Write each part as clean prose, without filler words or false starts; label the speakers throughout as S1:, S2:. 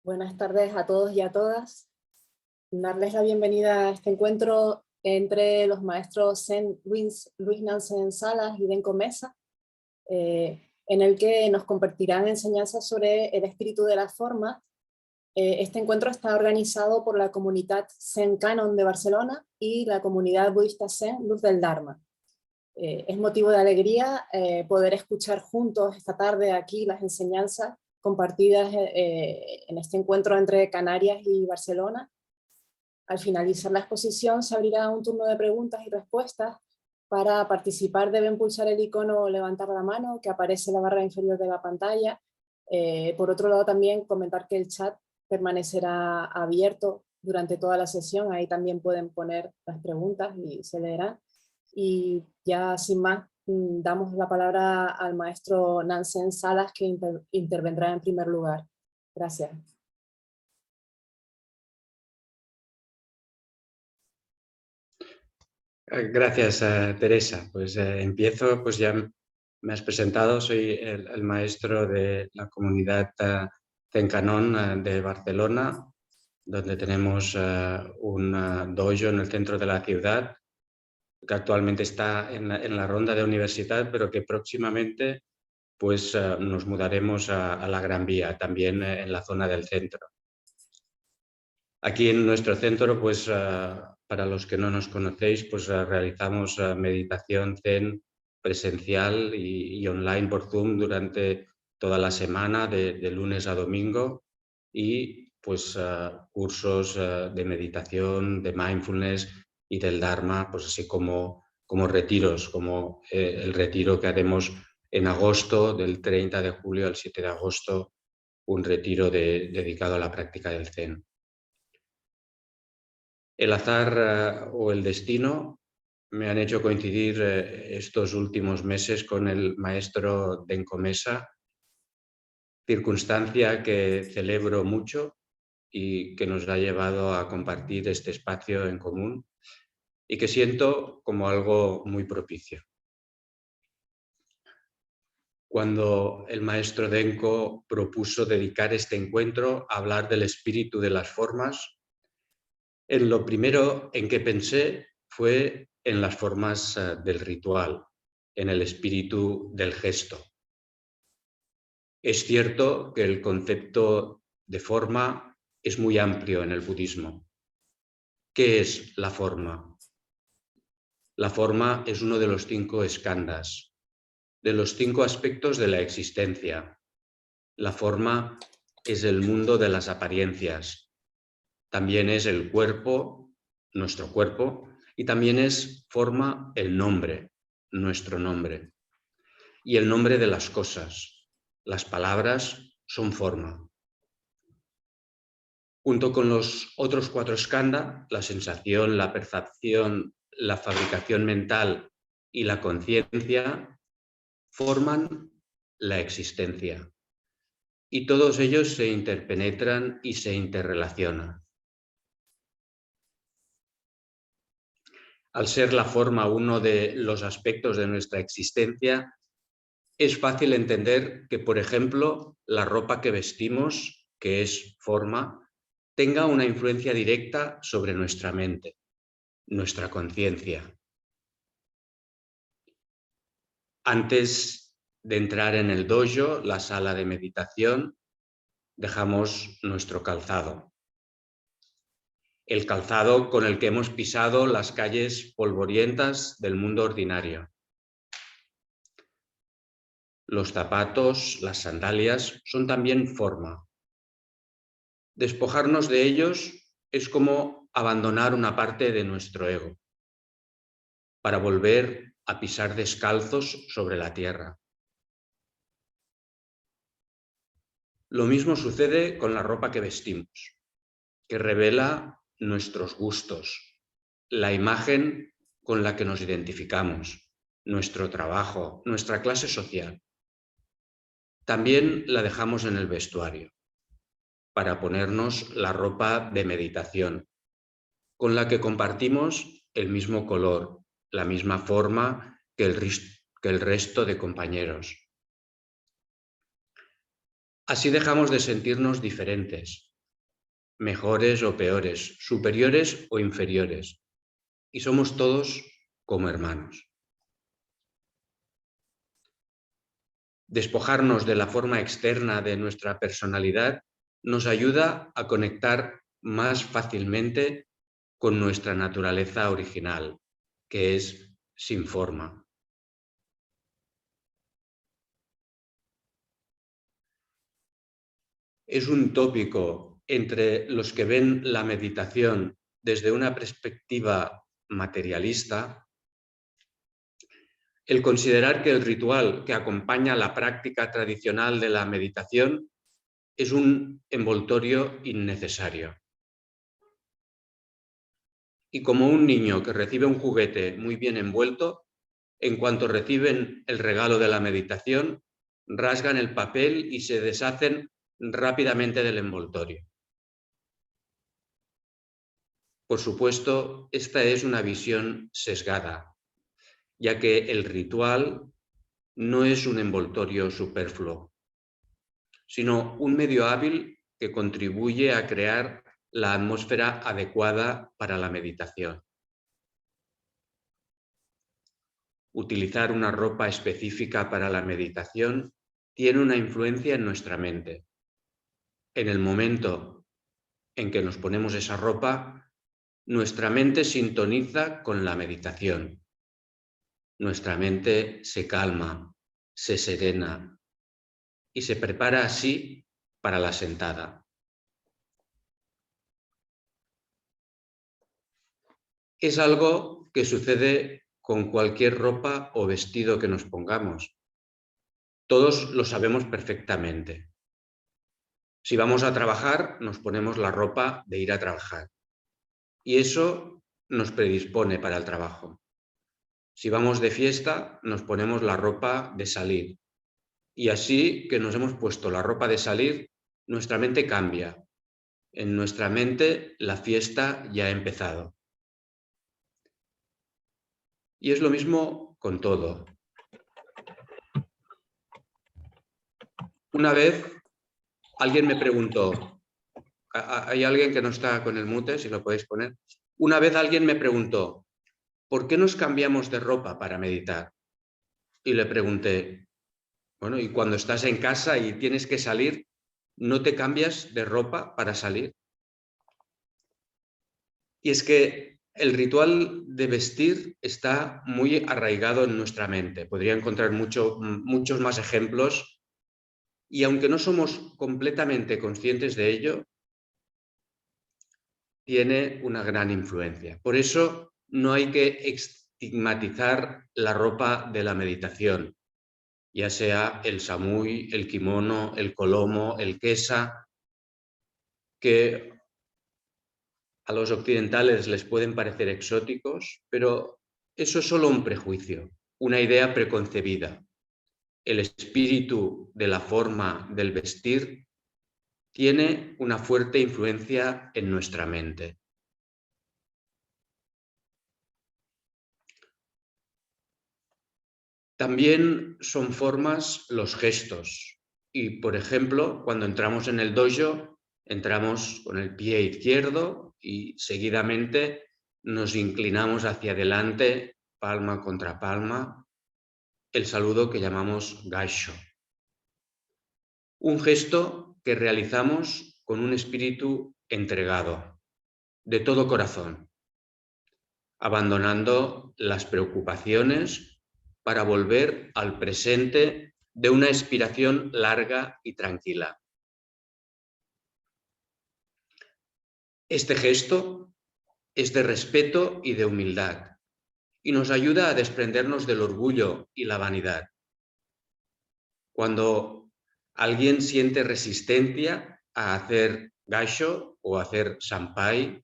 S1: Buenas tardes a todos y a todas. Darles la bienvenida a este encuentro entre los maestros Luis Nansen Salas y Denko Mesa, en el que nos compartirán enseñanzas sobre el espíritu de las formas. Este encuentro está organizado por la comunidad Zen Canon de Barcelona y la comunidad budista Zen Luz del Dharma. Es motivo de alegría poder escuchar juntos esta tarde aquí las enseñanzas compartidas en este encuentro entre Canarias y Barcelona. Al finalizar la exposición se abrirá un turno de preguntas y respuestas. Para participar deben pulsar el icono o levantar la mano que aparece en la barra inferior de la pantalla. Por otro lado, también comentar que el chat permanecerá abierto durante toda la sesión. Ahí también pueden poner las preguntas y se leerán. Y ya sin más, damos la palabra al maestro Nansen Salas, que intervendrá en primer lugar. Gracias.
S2: Gracias, Teresa. Pues empiezo, pues ya me has presentado, soy el maestro de la comunidad Zen Canon de Barcelona, donde tenemos un dojo en el centro de la ciudad, que actualmente está en la ronda de universidad, pero que próximamente pues, nos mudaremos a la Gran Vía, también en la zona del centro. Aquí en nuestro centro, pues para los que no nos conocéis, pues realizamos meditación Zen presencial y online por Zoom durante toda la semana, de lunes a domingo, y pues cursos de meditación, de mindfulness y del Dharma, pues así como retiros, como el retiro que haremos en agosto, del 30 de julio al 7 de agosto, un retiro dedicado a la práctica del Zen. El azar o el destino me han hecho coincidir estos últimos meses con el maestro Denko Mesa, circunstancia que celebro mucho y que nos ha llevado a compartir este espacio en común y que siento como algo muy propicio. Cuando el maestro Denko propuso dedicar este encuentro a hablar del espíritu de las formas, en lo primero en que pensé fue en las formas del ritual, en el espíritu del gesto. Es cierto que el concepto de forma es muy amplio en el budismo. ¿Qué es la forma? La forma es uno de los 5 skandhas, de los 5 aspectos de la existencia. La forma es el mundo de las apariencias. También es el cuerpo, nuestro cuerpo, y también es forma el nombre, nuestro nombre. Y el nombre de las cosas. Las palabras son forma. Junto con los otros 4 skandha, la sensación, la percepción, la fabricación mental y la conciencia, forman la existencia. Y todos ellos se interpenetran y se interrelacionan. Al ser la forma uno de los aspectos de nuestra existencia, es fácil entender que, por ejemplo, la ropa que vestimos, que es forma, tenga una influencia directa sobre nuestra mente, nuestra conciencia. Antes de entrar en el dojo, la sala de meditación, dejamos nuestro calzado. El calzado con el que hemos pisado las calles polvorientas del mundo ordinario. Los zapatos, las sandalias, son también forma. Despojarnos de ellos es como abandonar una parte de nuestro ego, para volver a pisar descalzos sobre la tierra. Lo mismo sucede con la ropa que vestimos, que revela nuestros gustos, la imagen con la que nos identificamos, nuestro trabajo, nuestra clase social. También la dejamos en el vestuario, para ponernos la ropa de meditación, con la que compartimos el mismo color, la misma forma que el resto de compañeros. Así dejamos de sentirnos diferentes, mejores o peores, superiores o inferiores, y somos todos como hermanos. Despojarnos de la forma externa de nuestra personalidad nos ayuda a conectar más fácilmente con nuestra naturaleza original, que es sin forma. Es un tópico entre los que ven la meditación desde una perspectiva materialista el considerar que el ritual que acompaña la práctica tradicional de la meditación es un envoltorio innecesario. Y como un niño que recibe un juguete muy bien envuelto, en cuanto reciben el regalo de la meditación, rasgan el papel y se deshacen rápidamente del envoltorio. Por supuesto, esta es una visión sesgada, ya que el ritual no es un envoltorio superfluo, sino un medio hábil que contribuye a crear la atmósfera adecuada para la meditación. Utilizar una ropa específica para la meditación tiene una influencia en nuestra mente. En el momento en que nos ponemos esa ropa, nuestra mente sintoniza con la meditación. Nuestra mente se calma, se serena y se prepara así para la sentada. Es algo que sucede con cualquier ropa o vestido que nos pongamos. Todos lo sabemos perfectamente. Si vamos a trabajar, nos ponemos la ropa de ir a trabajar. Y eso nos predispone para el trabajo. Si vamos de fiesta, nos ponemos la ropa de salir. Y así que nos hemos puesto la ropa de salir, nuestra mente cambia. En nuestra mente la fiesta ya ha empezado. Y es lo mismo con todo. Una vez alguien me preguntó, hay alguien que no está con el mute, si lo podéis poner. Una vez alguien me preguntó, ¿por qué nos cambiamos de ropa para meditar? Y le pregunté, bueno, ¿y cuando estás en casa y tienes que salir, no te cambias de ropa para salir? Y es que el ritual de vestir está muy arraigado en nuestra mente. Podría encontrar muchos más ejemplos. Y aunque no somos completamente conscientes de ello, tiene una gran influencia. Por eso no hay que estigmatizar la ropa de la meditación, ya sea el samui, el kimono, el kolomo, el kesa, que a los occidentales les pueden parecer exóticos, pero eso es solo un prejuicio, una idea preconcebida. El espíritu de la forma del vestir tiene una fuerte influencia en nuestra mente. También son formas los gestos. Y, por ejemplo, cuando entramos en el dojo, entramos con el pie izquierdo y seguidamente nos inclinamos hacia adelante, palma contra palma, el saludo que llamamos gaisho. Un gesto que realizamos con un espíritu entregado, de todo corazón, abandonando las preocupaciones para volver al presente de una expiración larga y tranquila. Este gesto es de respeto y de humildad y nos ayuda a desprendernos del orgullo y la vanidad. Cuando alguien siente resistencia a hacer gaisho o hacer sampai,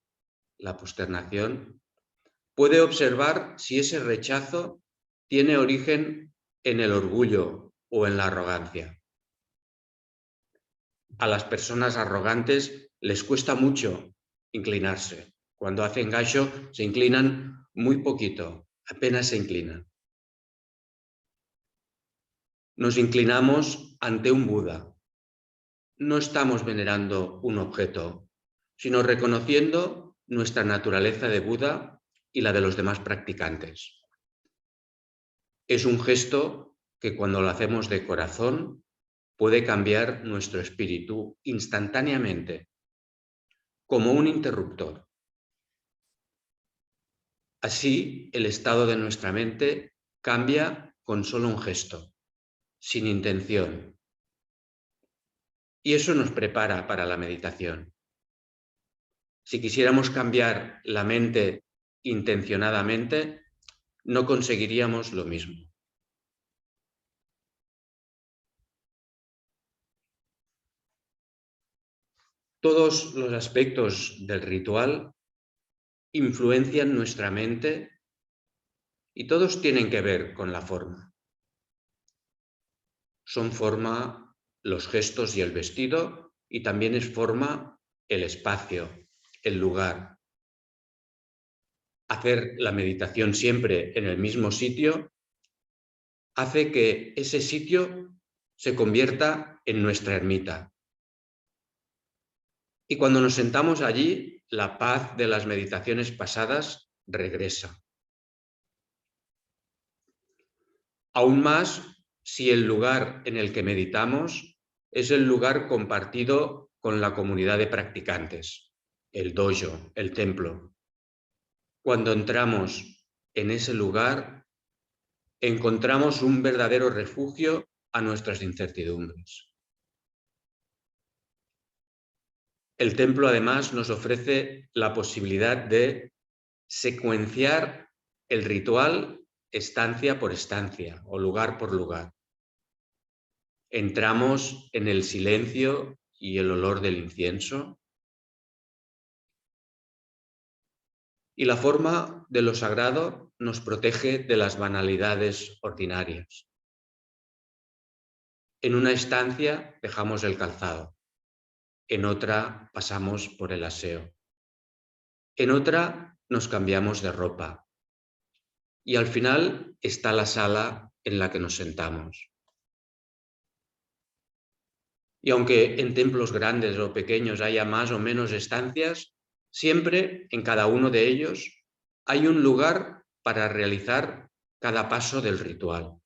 S2: la posternación, puede observar si ese rechazo tiene origen en el orgullo o en la arrogancia. A las personas arrogantes les cuesta mucho inclinarse. Cuando hacen gaisho se inclinan muy poquito, apenas se inclinan. Nos inclinamos ante un Buda. No estamos venerando un objeto, sino reconociendo nuestra naturaleza de Buda y la de los demás practicantes. Es un gesto que cuando lo hacemos de corazón puede cambiar nuestro espíritu instantáneamente, como un interruptor. Así, el estado de nuestra mente cambia con solo un gesto, sin intención. Y eso nos prepara para la meditación. Si quisiéramos cambiar la mente intencionadamente, no conseguiríamos lo mismo. Todos los aspectos del ritual influencian nuestra mente y todos tienen que ver con la forma. Son forma los gestos y el vestido, y también es forma el espacio, el lugar. Hacer la meditación siempre en el mismo sitio hace que ese sitio se convierta en nuestra ermita. Y cuando nos sentamos allí, la paz de las meditaciones pasadas regresa. Aún más si el lugar en el que meditamos es el lugar compartido con la comunidad de practicantes, el dojo, el templo. Cuando entramos en ese lugar, encontramos un verdadero refugio a nuestras incertidumbres. El templo además nos ofrece la posibilidad de secuenciar el ritual estancia por estancia o lugar por lugar. Entramos en el silencio y el olor del incienso. Y la forma de lo sagrado nos protege de las banalidades ordinarias. En una estancia dejamos el calzado, en otra pasamos por el aseo, en otra nos cambiamos de ropa y al final está la sala en la que nos sentamos. Y aunque en templos grandes o pequeños haya más o menos estancias, siempre en cada uno de ellos hay un lugar para realizar cada paso del ritual.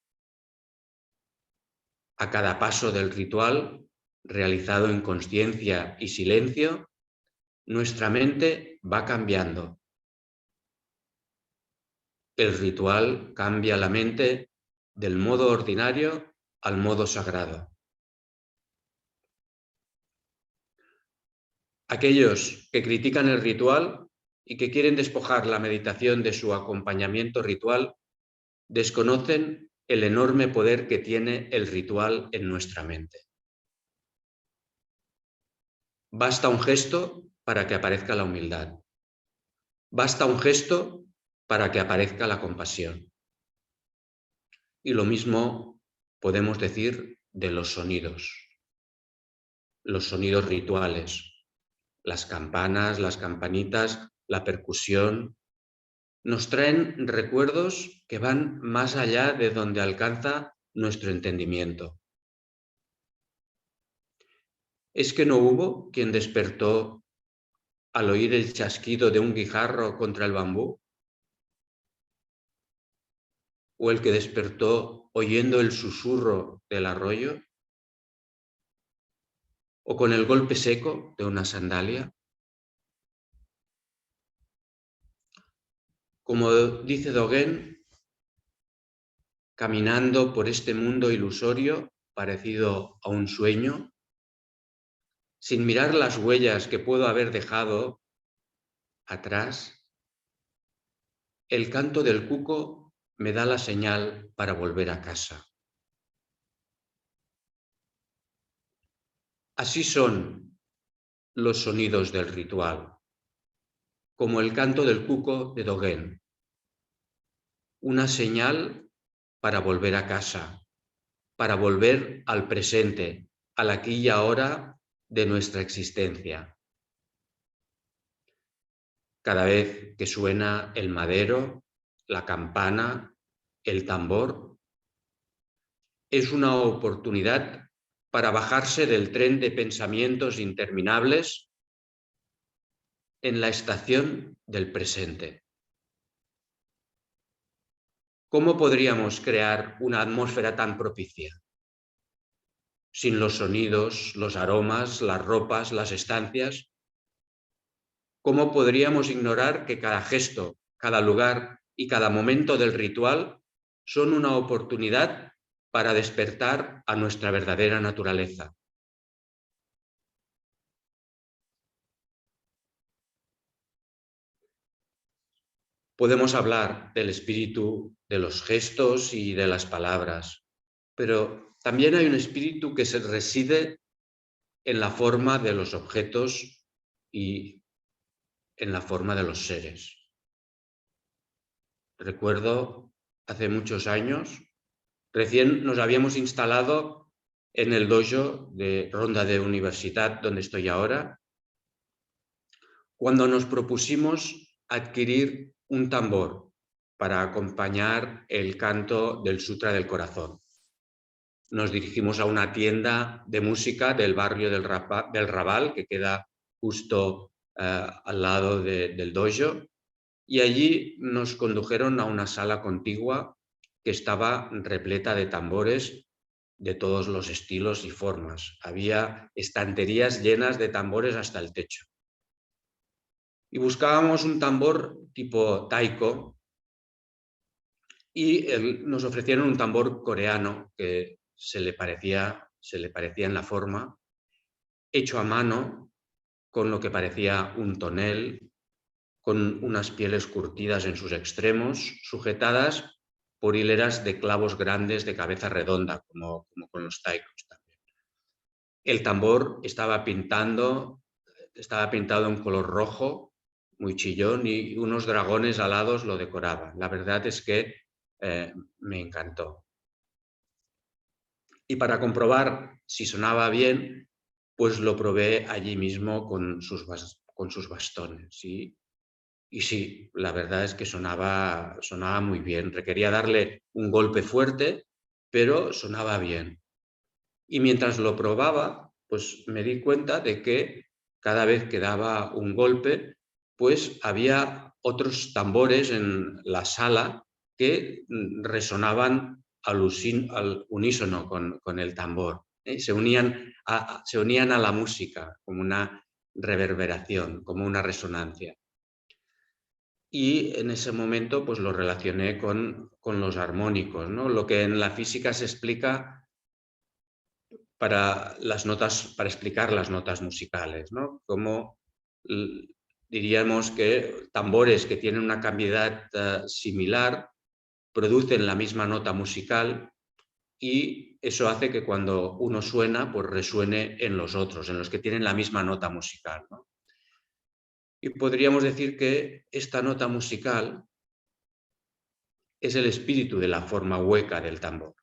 S2: A cada paso del ritual, realizado en consciencia y silencio, nuestra mente va cambiando. El ritual cambia la mente del modo ordinario al modo sagrado. Aquellos que critican el ritual y que quieren despojar la meditación de su acompañamiento ritual desconocen el enorme poder que tiene el ritual en nuestra mente. Basta un gesto para que aparezca la humildad. Basta un gesto para que aparezca la compasión. Y lo mismo podemos decir de los sonidos rituales, las campanas, las campanitas, la percusión, nos traen recuerdos que van más allá de donde alcanza nuestro entendimiento. ¿Es que no hubo quien despertó al oír el chasquido de un guijarro contra el bambú? ¿O el que despertó oyendo el susurro del arroyo? ¿O con el golpe seco de una sandalia? Como dice Dogen, caminando por este mundo ilusorio parecido a un sueño, sin mirar las huellas que puedo haber dejado atrás, el canto del cuco me da la señal para volver a casa. Así son los sonidos del ritual, como el canto del cuco de Dogen, una señal para volver a casa, para volver al presente, al aquí y ahora de nuestra existencia. Cada vez que suena el madero, la campana, el tambor, es una oportunidad para bajarse del tren de pensamientos interminables en la estación del presente. ¿Cómo podríamos crear una atmósfera tan propicia? Sin los sonidos, los aromas, las ropas, las estancias. ¿Cómo podríamos ignorar que cada gesto, cada lugar y cada momento del ritual son una oportunidad para despertar a nuestra verdadera naturaleza? Podemos hablar del espíritu de los gestos y de las palabras, pero también hay un espíritu que reside en la forma de los objetos y en la forma de los seres. Recuerdo hace muchos años, recién nos habíamos instalado en el dojo de Ronda de Universitat, donde estoy ahora, cuando nos propusimos adquirir un tambor para acompañar el canto del Sutra del Corazón. Nos dirigimos a una tienda de música del barrio del Raval, que queda justo al lado del dojo, y allí nos condujeron a una sala contigua que estaba repleta de tambores de todos los estilos y formas. Había estanterías llenas de tambores hasta el techo. Y buscábamos un tambor tipo taiko y nos ofrecieron un tambor coreano que se le parecía en la forma, hecho a mano, con lo que parecía un tonel, con unas pieles curtidas en sus extremos, sujetadas por hileras de clavos grandes de cabeza redonda, como con los taikos también. El tambor estaba pintado en color rojo, muy chillón, y unos dragones alados lo decoraban. La verdad es que me encantó. Y para comprobar si sonaba bien, pues lo probé allí mismo con sus bastones. ¿Sí? Y sí, la verdad es que sonaba muy bien. Requería darle un golpe fuerte, pero sonaba bien. Y mientras lo probaba, pues me di cuenta de que cada vez que daba un golpe, pues había otros tambores en la sala que resonaban al unísono con el tambor. Se unían a la música como una reverberación, como una resonancia. Y en ese momento pues lo relacioné con los armónicos, ¿no? Lo que en la física se explica para explicar las notas musicales, ¿no? Como diríamos que tambores que tienen una cavidad similar producen la misma nota musical y eso hace que cuando uno suena, pues resuene en los otros, en los que tienen la misma nota musical, ¿no? Y podríamos decir que esta nota musical es el espíritu de la forma hueca del tambor.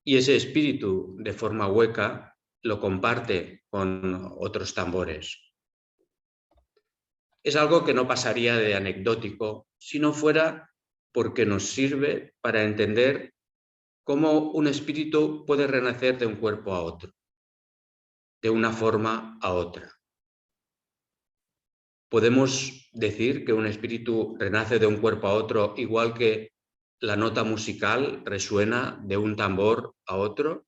S2: Y ese espíritu de forma hueca lo comparte con otros tambores. Es algo que no pasaría de anecdótico si no fuera porque nos sirve para entender cómo un espíritu puede renacer de un cuerpo a otro, de una forma a otra. ¿Podemos decir que un espíritu renace de un cuerpo a otro igual que la nota musical resuena de un tambor a otro?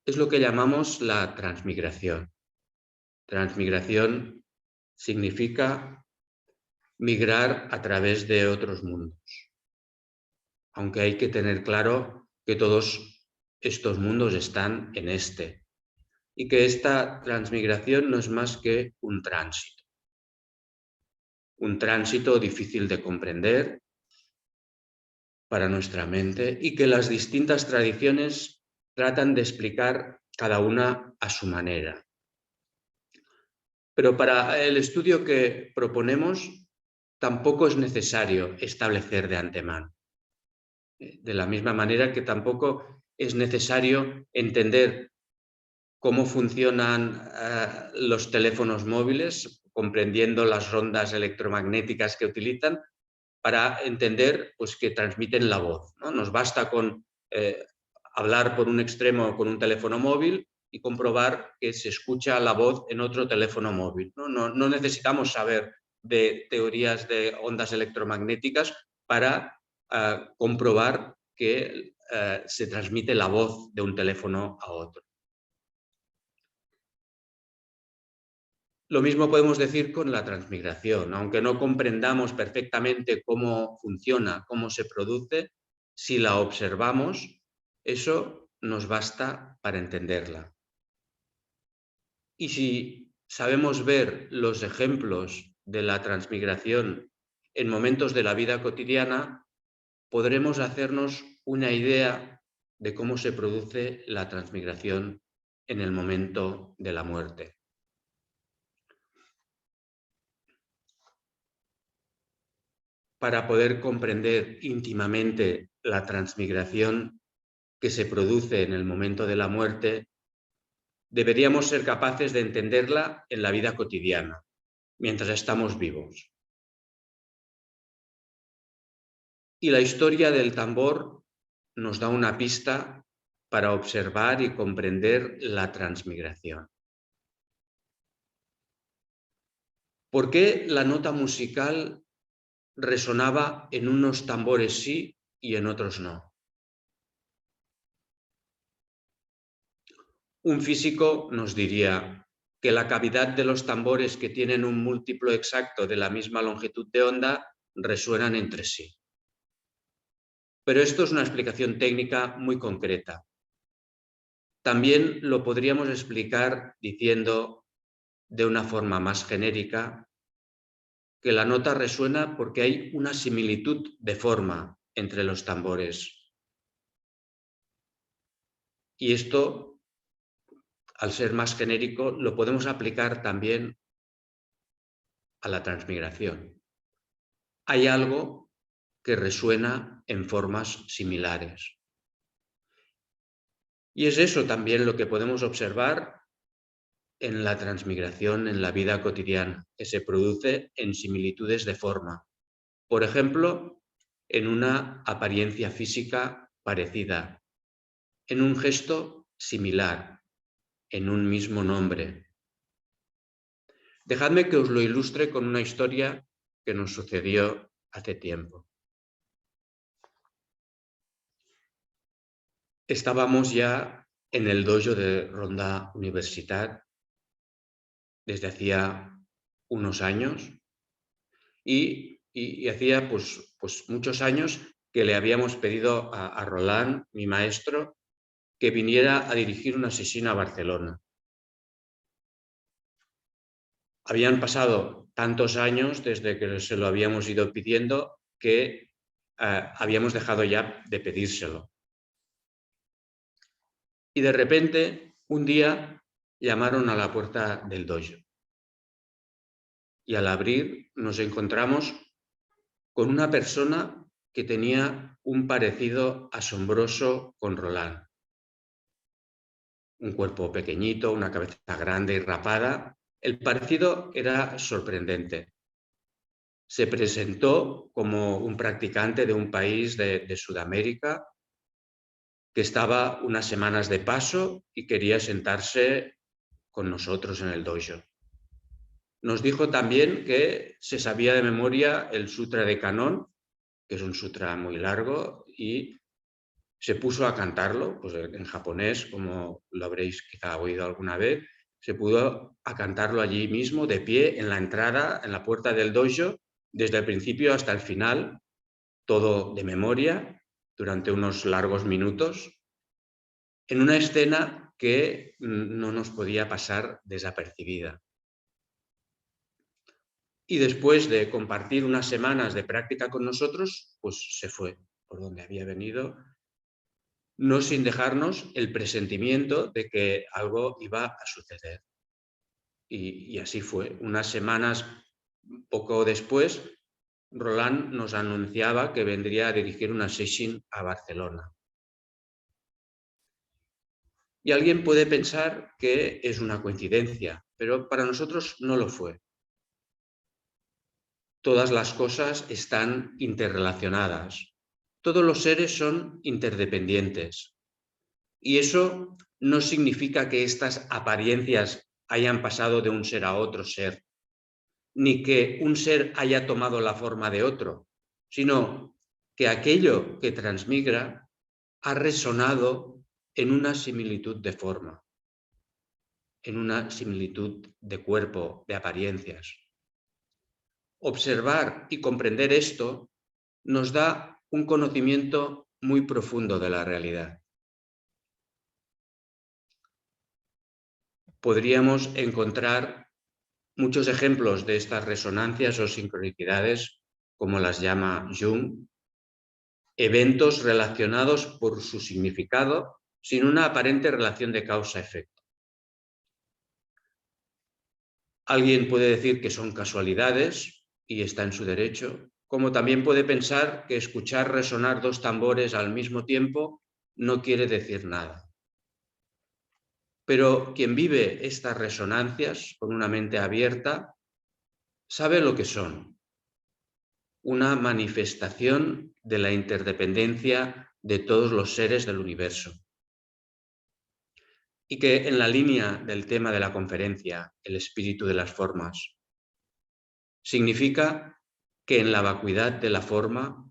S2: Es lo que llamamos la transmigración. Transmigración significa migrar a través de otros mundos. Aunque hay que tener claro que todos estos mundos están en este y que esta transmigración no es más que un tránsito. Un tránsito difícil de comprender para nuestra mente y que las distintas tradiciones tratan de explicar cada una a su manera. Pero para el estudio que proponemos tampoco es necesario establecer de antemano. De la misma manera que tampoco es necesario entender cómo funcionan los teléfonos móviles, comprendiendo las ondas electromagnéticas que utilizan, para entender pues, que transmiten la voz, ¿no? Nos basta con hablar por un extremo con un teléfono móvil y comprobar que se escucha la voz en otro teléfono móvil. No necesitamos saber de teorías de ondas electromagnéticas para comprobar que se transmite la voz de un teléfono a otro. Lo mismo podemos decir con la transmigración. Aunque no comprendamos perfectamente cómo funciona, cómo se produce, si la observamos, eso nos basta para entenderla. Y si sabemos ver los ejemplos de la transmigración en momentos de la vida cotidiana, podremos hacernos una idea de cómo se produce la transmigración en el momento de la muerte. Para poder comprender íntimamente la transmigración que se produce en el momento de la muerte, deberíamos ser capaces de entenderla en la vida cotidiana, mientras estamos vivos. Y la historia del tambor nos da una pista para observar y comprender la transmigración. ¿Por qué la nota musical resonaba en unos tambores sí y en otros no? Un físico nos diría que la cavidad de los tambores que tienen un múltiplo exacto de la misma longitud de onda resuenan entre sí. Pero esto es una explicación técnica muy concreta. También lo podríamos explicar diciendo de una forma más genérica que la nota resuena porque hay una similitud de forma entre los tambores. Y esto, al ser más genérico, lo podemos aplicar también a la transmigración. Hay algo que resuena en formas similares. Y es eso también lo que podemos observar en la transmigración en la vida cotidiana, que se produce en similitudes de forma. Por ejemplo, en una apariencia física parecida, en un gesto similar, en un mismo nombre. Dejadme que os lo ilustre con una historia que nos sucedió hace tiempo. Estábamos ya en el dojo de Ronda Universitat desde hacía unos años y hacía pues muchos años que le habíamos pedido a Roland, mi maestro, que viniera a dirigir una sesión a Barcelona. Habían pasado tantos años desde que se lo habíamos ido pidiendo que habíamos dejado ya de pedírselo. Y de repente, un día, llamaron a la puerta del dojo. Y al abrir nos encontramos con una persona que tenía un parecido asombroso con Roland. Un cuerpo pequeñito, una cabeza grande y rapada. El parecido era sorprendente. Se presentó como un practicante de un país de Sudamérica que estaba unas semanas de paso y quería sentarse con nosotros en el dojo. Nos dijo también que se sabía de memoria el Sutra de Kannon, que es un sutra muy largo, y se puso a cantarlo, pues en japonés, como lo habréis quizá oído alguna vez, se pudo a cantarlo allí mismo, de pie, en la entrada, en la puerta del dojo, desde el principio hasta el final, todo de memoria, durante unos largos minutos, en una escena que no nos podía pasar desapercibida. Y después de compartir unas semanas de práctica con nosotros, pues se fue por donde había venido, no sin dejarnos el presentimiento de que algo iba a suceder. Y así fue. Unas semanas poco después, Roland nos anunciaba que vendría a dirigir una sesión a Barcelona. Y alguien puede pensar que es una coincidencia, pero para nosotros no lo fue. Todas las cosas están interrelacionadas. Todos los seres son interdependientes. Y eso no significa que estas apariencias hayan pasado de un ser a otro ser, ni que un ser haya tomado la forma de otro, sino que aquello que transmigra ha resonado en una similitud de forma, en una similitud de cuerpo, de apariencias. Observar y comprender esto nos da un conocimiento muy profundo de la realidad. Podríamos encontrar muchos ejemplos de estas resonancias o sincronicidades, como las llama Jung, eventos relacionados por su significado sin una aparente relación de causa-efecto. Alguien puede decir que son casualidades y está en su derecho, como también puede pensar que escuchar resonar dos tambores al mismo tiempo no quiere decir nada. Pero quien vive estas resonancias con una mente abierta sabe lo que son. Una manifestación de la interdependencia de todos los seres del universo. Y que en la línea del tema de la conferencia, el espíritu de las formas, significa que en la vacuidad de la forma,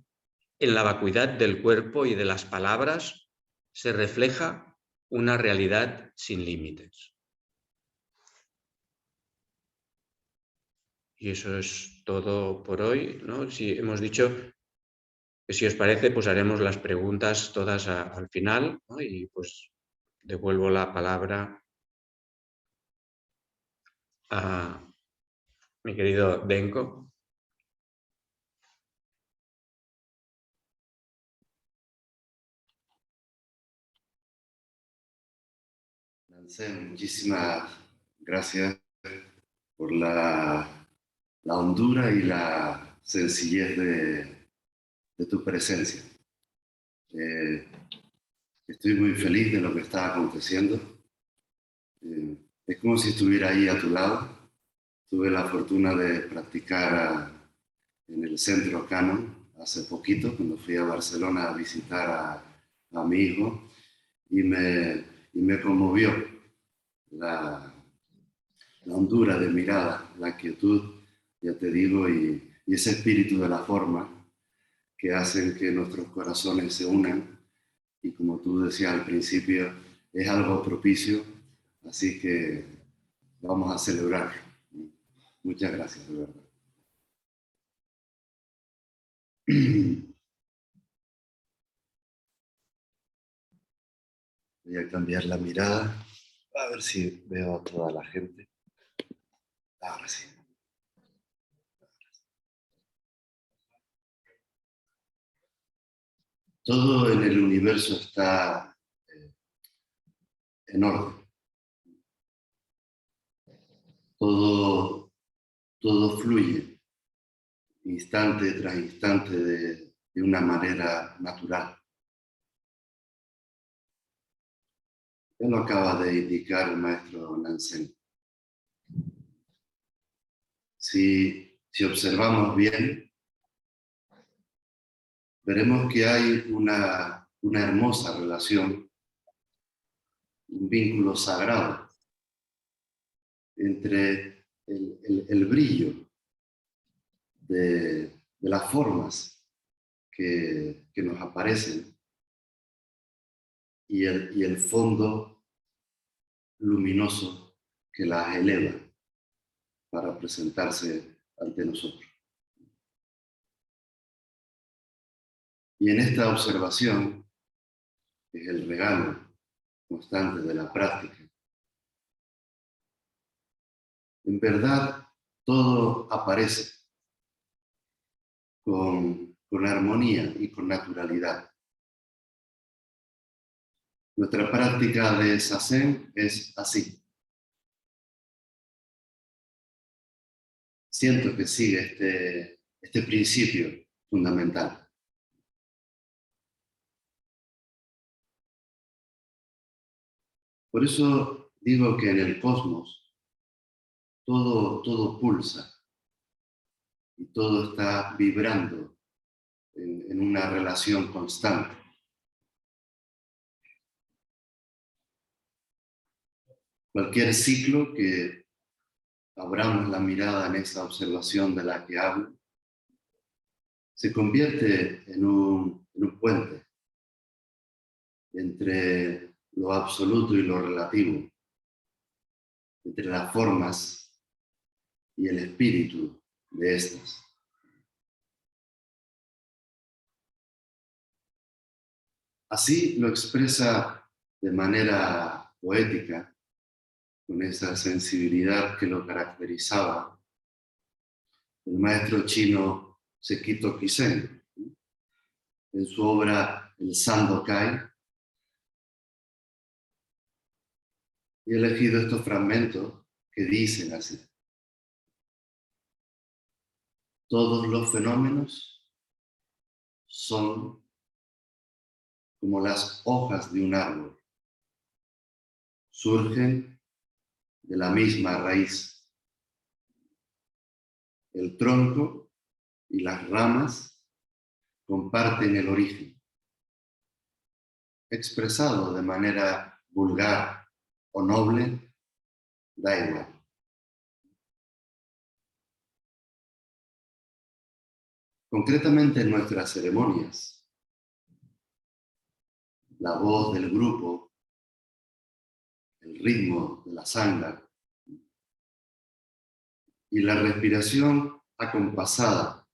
S2: en la vacuidad del cuerpo y de las palabras, se refleja una realidad sin límites. Y eso es todo por hoy, ¿no? Si hemos dicho que si os parece, pues haremos las preguntas todas al final, ¿no? Y pues devuelvo la palabra a mi querido Denko.
S3: Nansen, muchísimas gracias por la hondura y la sencillez de tu presencia. Estoy muy feliz de lo que está aconteciendo. Es como si estuviera ahí a tu lado. Tuve la fortuna de practicar en el centro Canon hace poquito, cuando fui a Barcelona a visitar a mi hijo, y me conmovió la hondura de mirada, la quietud, ya te digo, y ese espíritu de la forma que hacen que nuestros corazones se unan. Y como tú decías al principio, es algo propicio, así que vamos a celebrar. Muchas gracias, de verdad. Voy a cambiar la mirada, a ver si veo a toda la gente. Ahora sí. Todo en el universo está en orden. Todo fluye, instante tras instante, de una manera natural. Ya lo acaba de indicar el maestro Nansen. Si observamos bien, veremos que hay una hermosa relación, un vínculo sagrado entre el brillo de las formas que nos aparecen y el fondo luminoso que las eleva para presentarse ante nosotros. Y en esta observación, que es el regalo constante de la práctica, en verdad todo aparece con armonía y con naturalidad. Nuestra práctica de Zazen es así. Siento que sigue este principio fundamental. Por eso digo que en el cosmos todo pulsa y todo está vibrando en una relación constante. Cualquier ciclo que abramos la mirada en esa observación de la que hablo, se convierte en un puente entre lo absoluto y lo relativo, entre las formas y el espíritu de estas. Así lo expresa de manera poética, con esa sensibilidad que lo caracterizaba, el maestro chino Sekito Kisen, en su obra El Sandokai. He elegido estos fragmentos que dicen así: todos los fenómenos son como las hojas de un árbol, surgen de la misma raíz. El tronco y las ramas comparten el origen. Expresado de manera vulgar o noble, da igual. Concretamente en nuestras ceremonias, la voz del grupo, el ritmo de la sangha y la respiración acompasada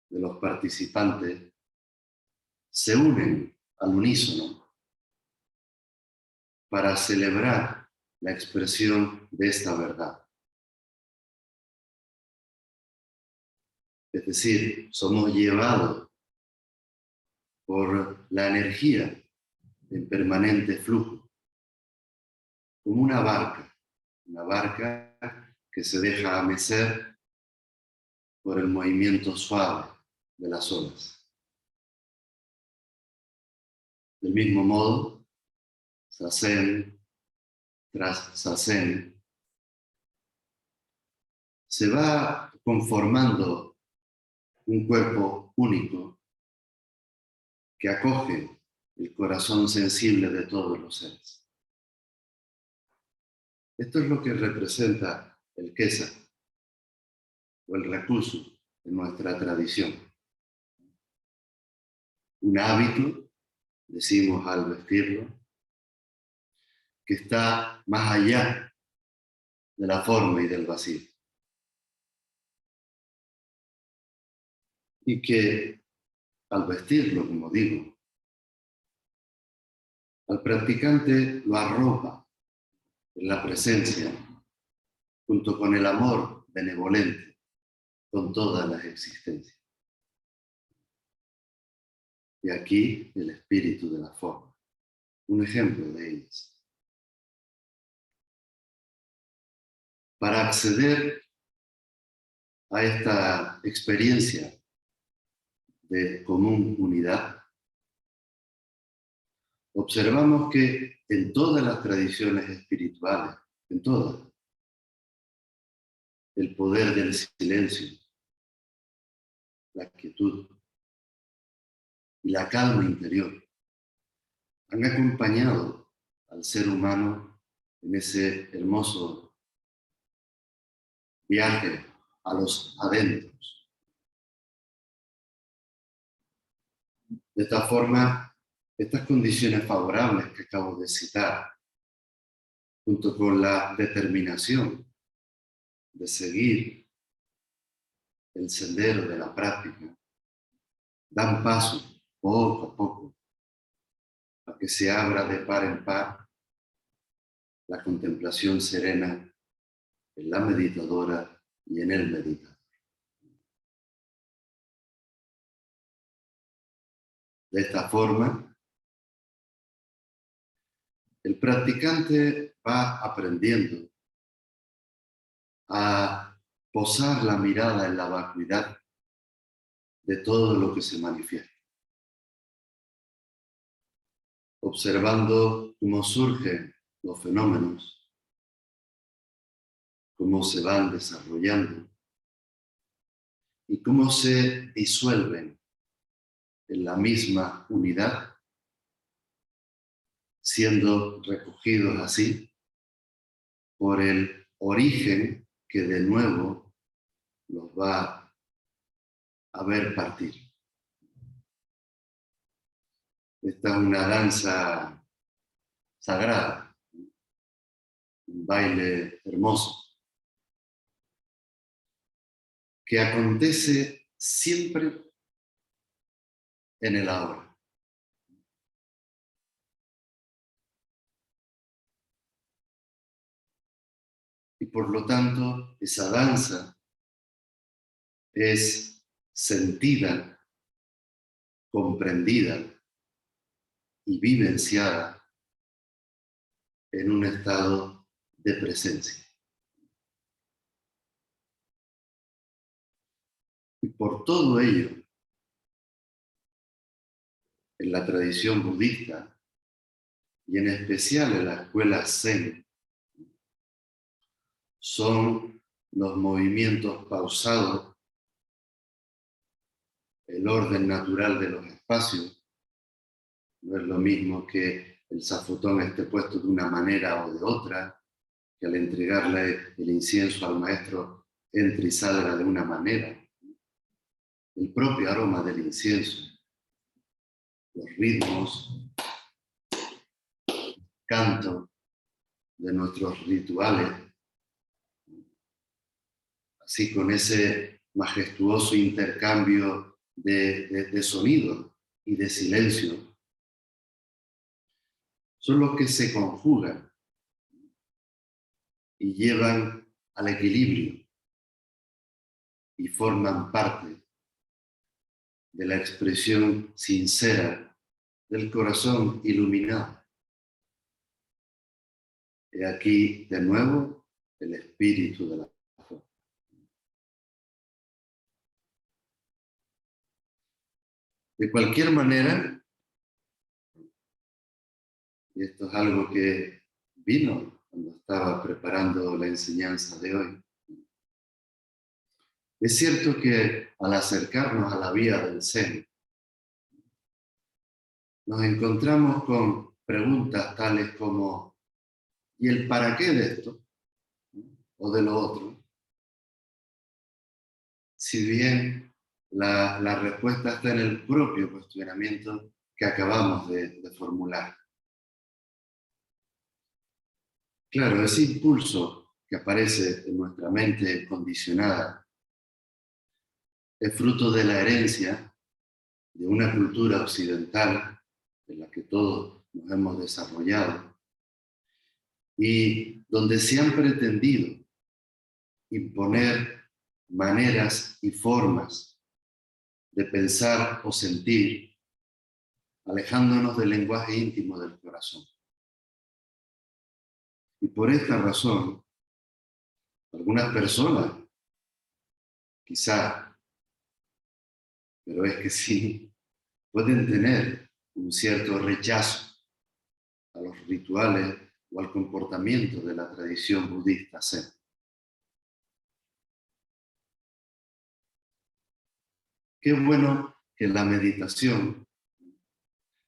S3: de los participantes se unen al unísono para celebrar la expresión de esta verdad. Es decir, somos llevados por la energía en permanente flujo, como una barca que se deja mecer por el movimiento suave de las olas. Del mismo modo, Zazen tras Zazen se va conformando un cuerpo único que acoge el corazón sensible de todos los seres. Esto es lo que representa el Kesa o el Rakusu en nuestra tradición. Un hábito, decimos al vestirlo, que está más allá de la forma y del vacío. Y que al vestirlo, como digo, al practicante lo arropa en la presencia, junto con el amor benevolente, con todas las existencias. Y aquí el espíritu de la forma, un ejemplo de ellas. Para acceder a esta experiencia de común unidad, observamos que en todas las tradiciones espirituales, en todas, el poder del silencio, la quietud y la calma interior han acompañado al ser humano en ese hermoso viaje a los adentros. De esta forma, estas condiciones favorables que acabo de citar, junto con la determinación de seguir el sendero de la práctica, dan paso poco a poco a que se abra de par en par la contemplación serena en la meditadora y en el meditador. De esta forma, el practicante va aprendiendo a posar la mirada en la vacuidad de todo lo que se manifiesta, observando cómo surgen los fenómenos, cómo se van desarrollando y cómo se disuelven en la misma unidad, siendo recogidos así por el origen que de nuevo los va a ver partir. Esta es una danza sagrada, un baile hermoso, que acontece siempre en el ahora. Y por lo tanto, esa danza es sentida, comprendida y vivenciada en un estado de presencia. Y por todo ello, en la tradición budista, y en especial en la escuela Zen, son los movimientos pausados, el orden natural de los espacios. No es lo mismo que el zafotón esté puesto de una manera o de otra, que al entregarle el incienso al maestro entre y salga de una manera. El propio aroma del incienso, los ritmos, canto de nuestros rituales, así con ese majestuoso intercambio de sonido y de silencio, son los que se conjugan y llevan al equilibrio y forman parte de la expresión sincera del corazón iluminado. He aquí de nuevo el espíritu de la forma. De cualquier manera, y esto es algo que vino cuando estaba preparando la enseñanza de hoy, es cierto que al acercarnos a la vía del Zen, nos encontramos con preguntas tales como ¿y el para qué de esto? ¿O de lo otro? Si bien la respuesta está en el propio cuestionamiento que acabamos de formular. Claro, ese impulso que aparece en nuestra mente condicionada es fruto de la herencia de una cultura occidental en la que todos nos hemos desarrollado y donde se han pretendido imponer maneras y formas de pensar o sentir, alejándonos del lenguaje íntimo del corazón. Y por esta razón, algunas personas, quizá, pero es que sí, pueden tener un cierto rechazo a los rituales o al comportamiento de la tradición budista Zen. Qué bueno que la meditación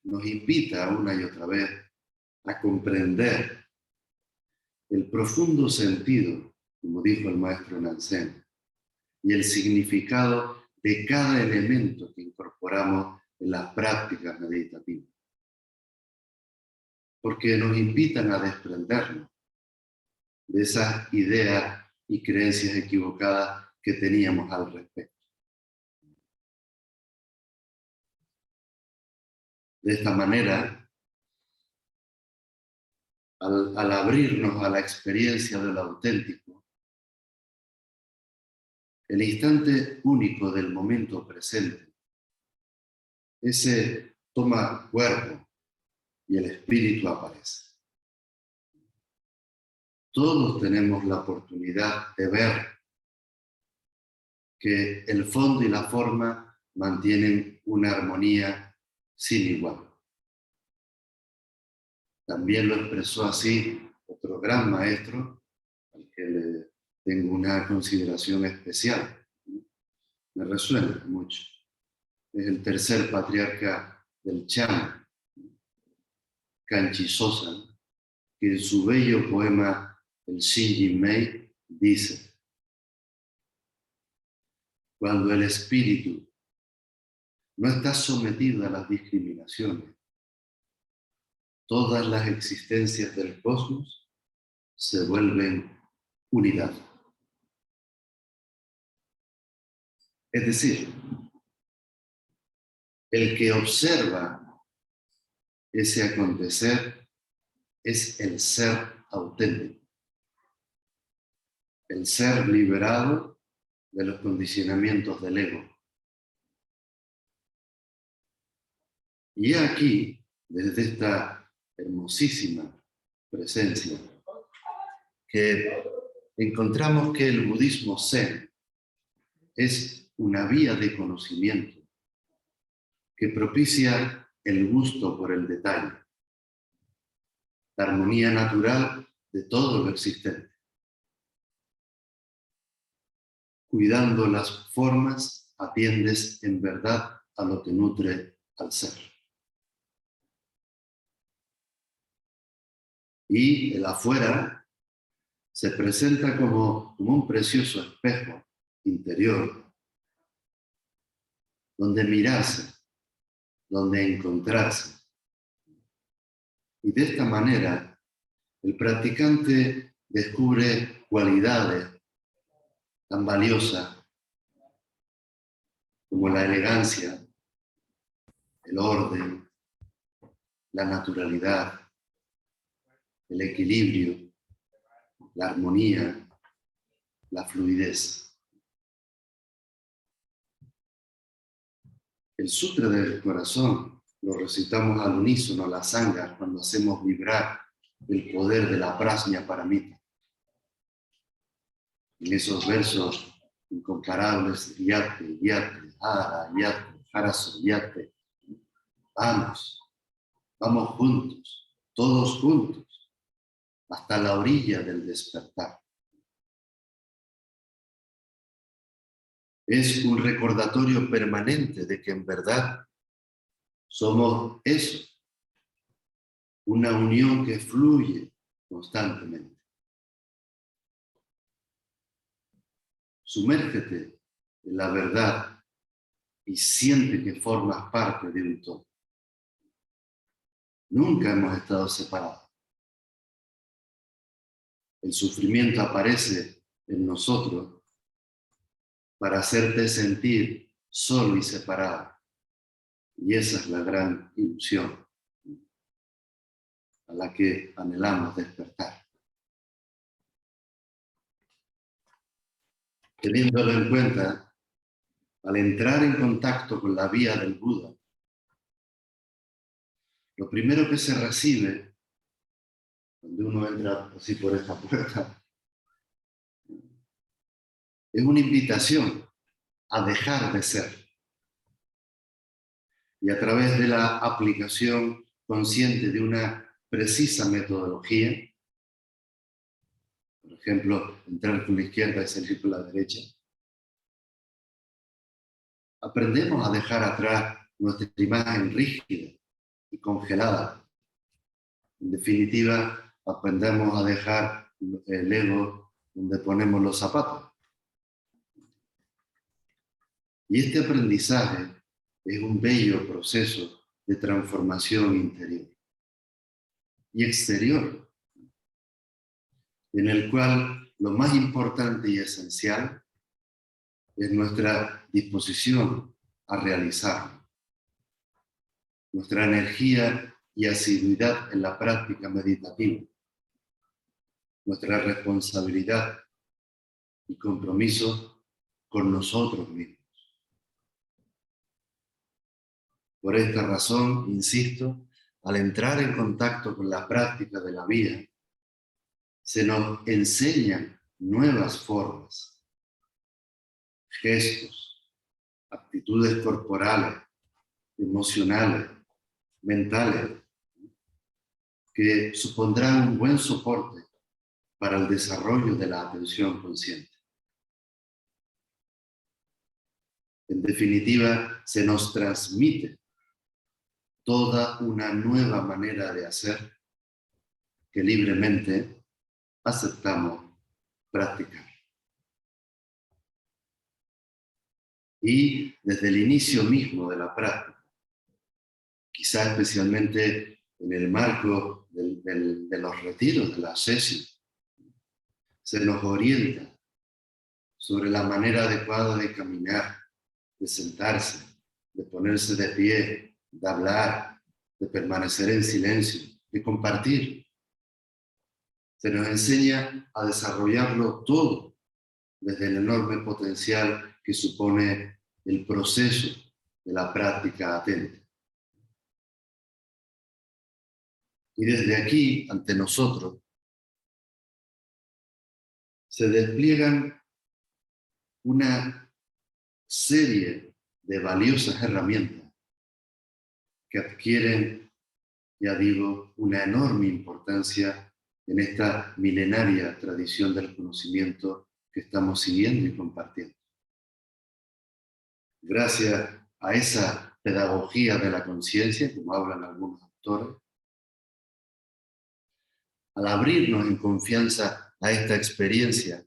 S3: nos invita una y otra vez a comprender el profundo sentido, como dijo el maestro Nansen, y el significado de cada elemento que incorporamos en las prácticas meditativas. Porque nos invitan a desprendernos de esas ideas y creencias equivocadas que teníamos al respecto. De esta manera, al abrirnos a la experiencia del auténtico, el instante único del momento presente, ese toma cuerpo y el espíritu aparece. Todos tenemos la oportunidad de ver que el fondo y la forma mantienen una armonía sin igual. También lo expresó así otro gran maestro, al que le tengo una consideración especial. Me resuena mucho. Es el tercer patriarca del Chan, Kanchi Sosan, que en su bello poema el Shinji Mei, dice: cuando el espíritu no está sometido a las discriminaciones, todas las existencias del cosmos se vuelven unidad. Es decir, el que observa ese acontecer es el ser auténtico, el ser liberado de los condicionamientos del ego. Y aquí, desde esta hermosísima presencia, que encontramos que el budismo Zen es una vía de conocimiento que propicia el gusto por el detalle, la armonía natural de todo lo existente. Cuidando las formas, atiendes en verdad a lo que nutre al ser. Y el afuera se presenta como un precioso espejo interior, donde mirarse, donde encontrarse. Y de esta manera, el practicante descubre cualidades tan valiosas como la elegancia, el orden, la naturalidad, el equilibrio, la armonía, la fluidez. El Sutra del Corazón lo recitamos al unísono, la sangha, cuando hacemos vibrar el poder de la prajna paramita. En esos versos incomparables, yate, yate, hara, yate, haraso, yate, vamos juntos, todos juntos, hasta la orilla del despertar. Es un recordatorio permanente de que en verdad somos eso, una unión que fluye constantemente. Sumérgete en la verdad y siente que formas parte de un todo. Nunca hemos estado separados. El sufrimiento aparece en nosotros para hacerte sentir solo y separado. Y esa es la gran ilusión a la que anhelamos despertar. Teniéndolo en cuenta, al entrar en contacto con la vía del Buda, lo primero que se recibe cuando uno entra así por esta puerta es una invitación a dejar de ser. Y a través de la aplicación consciente de una precisa metodología, por ejemplo, entrar con la izquierda y salir con la derecha, aprendemos a dejar atrás nuestra imagen rígida y congelada. En definitiva, aprendemos a dejar el ego donde ponemos los zapatos. Y este aprendizaje es un bello proceso de transformación interior y exterior, en el cual lo más importante y esencial es nuestra disposición a realizarlo, nuestra energía y asiduidad en la práctica meditativa, nuestra responsabilidad y compromiso con nosotros mismos. Por esta razón, insisto, al entrar en contacto con la práctica de la vía, se nos enseñan nuevas formas, gestos, actitudes corporales, emocionales, mentales, que supondrán un buen soporte para el desarrollo de la atención consciente. En definitiva, se nos transmite toda una nueva manera de hacer que libremente aceptamos practicar. Y desde el inicio mismo de la práctica, quizá especialmente en el marco de los retiros, de la sesión, se nos orienta sobre la manera adecuada de caminar, de sentarse, de ponerse de pie, de hablar, de permanecer en silencio, de compartir. Se nos enseña a desarrollarlo todo desde el enorme potencial que supone el proceso de la práctica atenta. Y desde aquí, ante nosotros, se despliegan una serie de valiosas herramientas que adquieren, ya digo, una enorme importancia en esta milenaria tradición del conocimiento que estamos siguiendo y compartiendo. Gracias a esa pedagogía de la conciencia, como hablan algunos autores, al abrirnos en confianza a esta experiencia,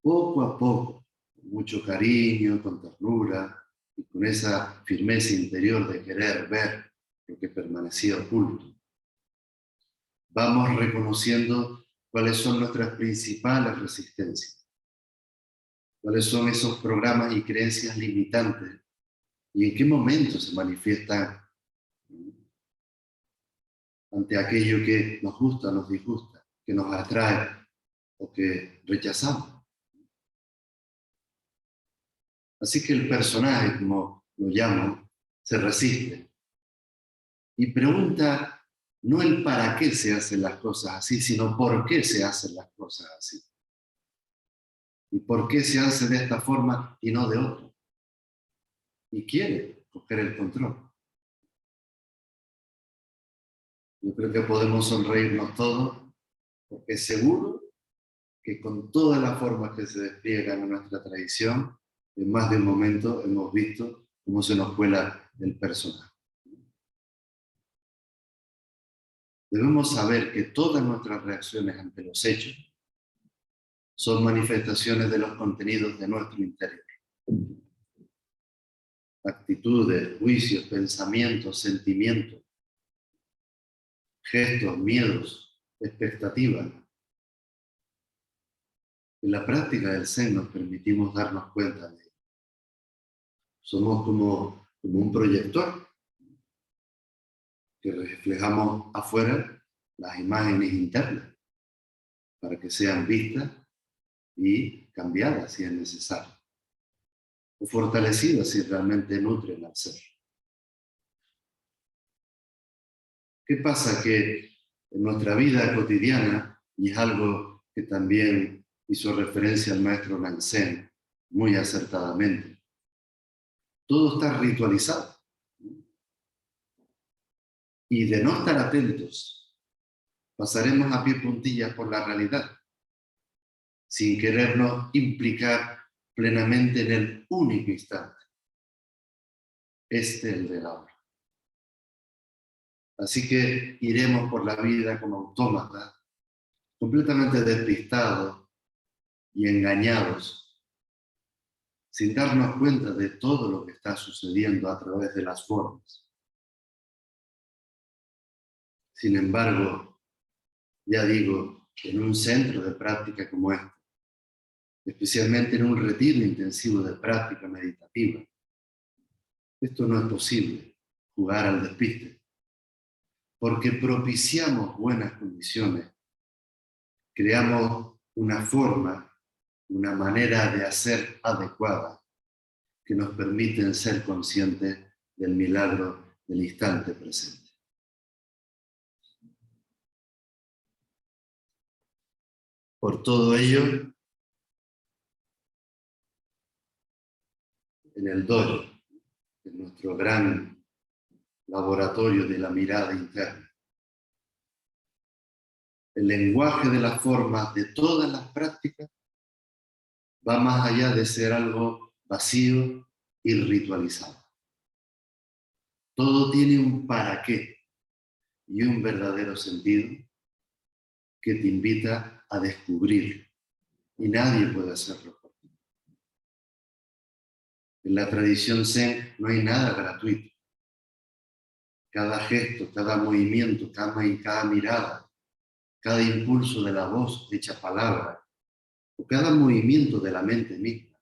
S3: poco a poco, con mucho cariño, con ternura y con esa firmeza interior de querer ver lo que permanecía oculto, vamos reconociendo cuáles son nuestras principales resistencias, cuáles son esos programas y creencias limitantes y en qué momento se manifiestan ante aquello que nos gusta, nos disgusta, que nos atrae o que rechazamos. Así que el personaje, como lo llamo, se resiste y pregunta no el para qué se hacen las cosas así, sino por qué se hacen las cosas así. Y por qué se hace de esta forma y no de otra. Y quiere coger el control. Yo creo que podemos sonreírnos todos, porque seguro que con todas las formas que se despliegan en nuestra tradición, en más de un momento hemos visto cómo se nos cuela el personaje. Debemos saber que todas nuestras reacciones ante los hechos son manifestaciones de los contenidos de nuestro interior. Actitudes, juicios, pensamientos, sentimientos, gestos, miedos, expectativas. En la práctica del Zen nos permitimos darnos cuenta de ello. Somos como un proyector que reflejamos afuera las imágenes internas para que sean vistas y cambiadas si es necesario, o fortalecidas si realmente nutren al ser. ¿Qué pasa? Que en nuestra vida cotidiana, y es algo que también hizo referencia al maestro Nansen muy acertadamente, todo está ritualizado. Y de no estar atentos, pasaremos a pie puntillas por la realidad, sin querernos implicar plenamente en el único instante, el de la hora. Así que iremos por la vida como autómatas, completamente despistados y engañados, sin darnos cuenta de todo lo que está sucediendo a través de las formas. Sin embargo, ya digo, en un centro de práctica como este, especialmente en un retiro intensivo de práctica meditativa, esto no es posible, jugar al despiste, porque propiciamos buenas condiciones, creamos una forma, una manera de hacer adecuada que nos permiten ser conscientes del milagro del instante presente. Por todo ello, en el dojo, en nuestro gran laboratorio de la mirada interna, el lenguaje de las formas de todas las prácticas va más allá de ser algo vacío y ritualizado. Todo tiene un para qué y un verdadero sentido que te invita a descubrir, y nadie puede hacerlo por ti. En la tradición Zen no hay nada gratuito. Cada gesto, cada movimiento, cada mirada, cada impulso de la voz hecha palabra, o cada movimiento de la mente misma,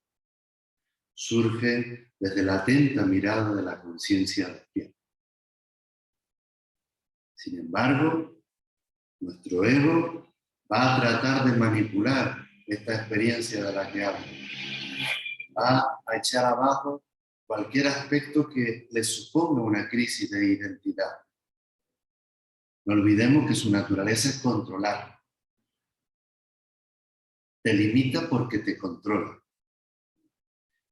S3: surge desde la atenta mirada de la conciencia despierta. Sin embargo, nuestro ego va a tratar de manipular esta experiencia de la que hablo. Va a echar abajo cualquier aspecto que le suponga una crisis de identidad. No olvidemos que su naturaleza es controlar. Te limita porque te controla.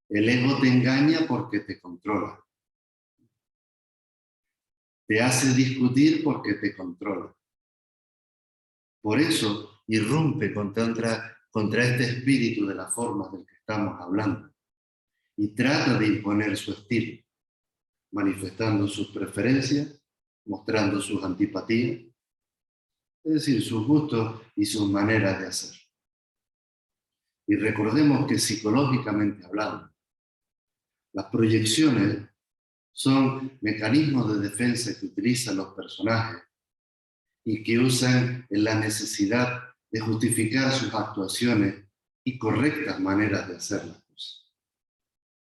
S3: El ego te engaña porque te controla. Te hace discutir porque te controla. Por eso irrumpe contra este espíritu de las formas del que estamos hablando y trata de imponer su estilo, manifestando sus preferencias, mostrando sus antipatías, es decir, sus gustos y sus maneras de hacer. Y recordemos que psicológicamente hablando, las proyecciones son mecanismos de defensa que utilizan los personajes y que usan en la necesidad de justificar sus actuaciones y correctas maneras de hacer las cosas.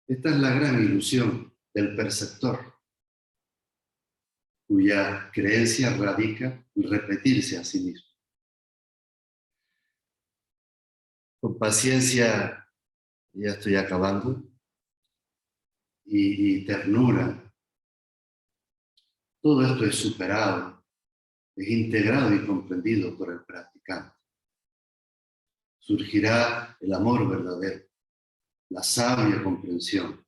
S3: Esta es la gran ilusión del perceptor, cuya creencia radica en repetirse a sí mismo. Con paciencia, ya estoy acabando, y ternura, todo esto es superado, es integrado y comprendido por el practicante. Surgirá el amor verdadero, la sabia comprensión,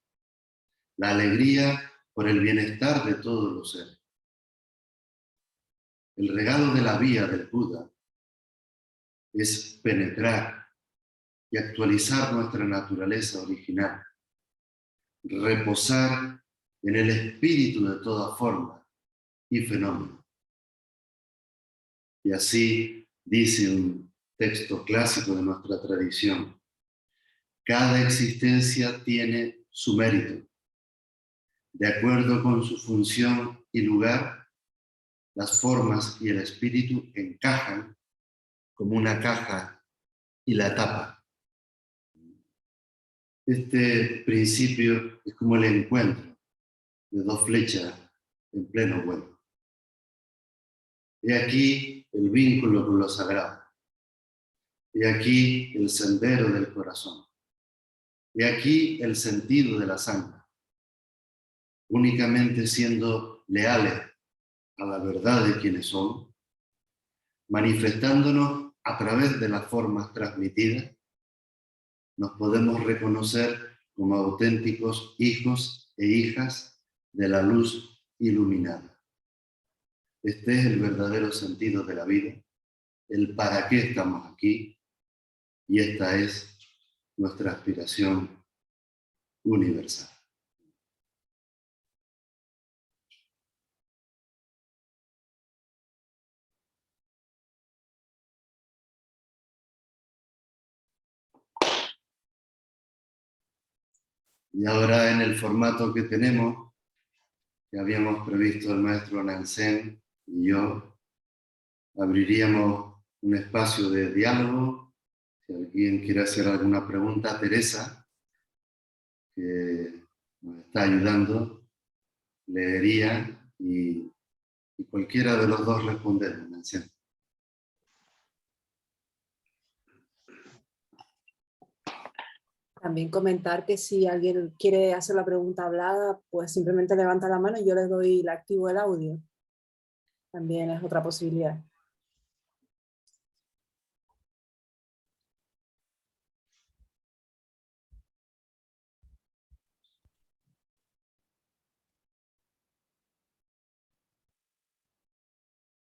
S3: la alegría por el bienestar de todos los seres. El regalo de la vía del Buda es penetrar y actualizar nuestra naturaleza original, reposar en el espíritu de toda forma y fenómeno. Y así dice un texto clásico de nuestra tradición: cada existencia tiene su mérito. De acuerdo con su función y lugar, las formas y el espíritu encajan como una caja y la tapa. Este principio es como el encuentro de dos flechas en pleno vuelo. He aquí el vínculo con lo sagrado. He aquí el sendero del corazón. He aquí el sentido de la sangre. Únicamente siendo leales a la verdad de quienes son, manifestándonos a través de las formas transmitidas, nos podemos reconocer como auténticos hijos e hijas de la luz iluminada. Este es el verdadero sentido de la vida, el para qué estamos aquí, y esta es nuestra aspiración universal. Y ahora, en el formato que tenemos, que habíamos previsto el maestro Nansen y yo, abriríamos un espacio de diálogo. Si alguien quiere hacer alguna pregunta, Teresa, que nos está ayudando, leería y cualquiera de los dos respondemos, Nansen.
S1: También comentar que si alguien quiere hacer la pregunta hablada, pues simplemente levanta la mano y yo le activo el audio. También es otra posibilidad.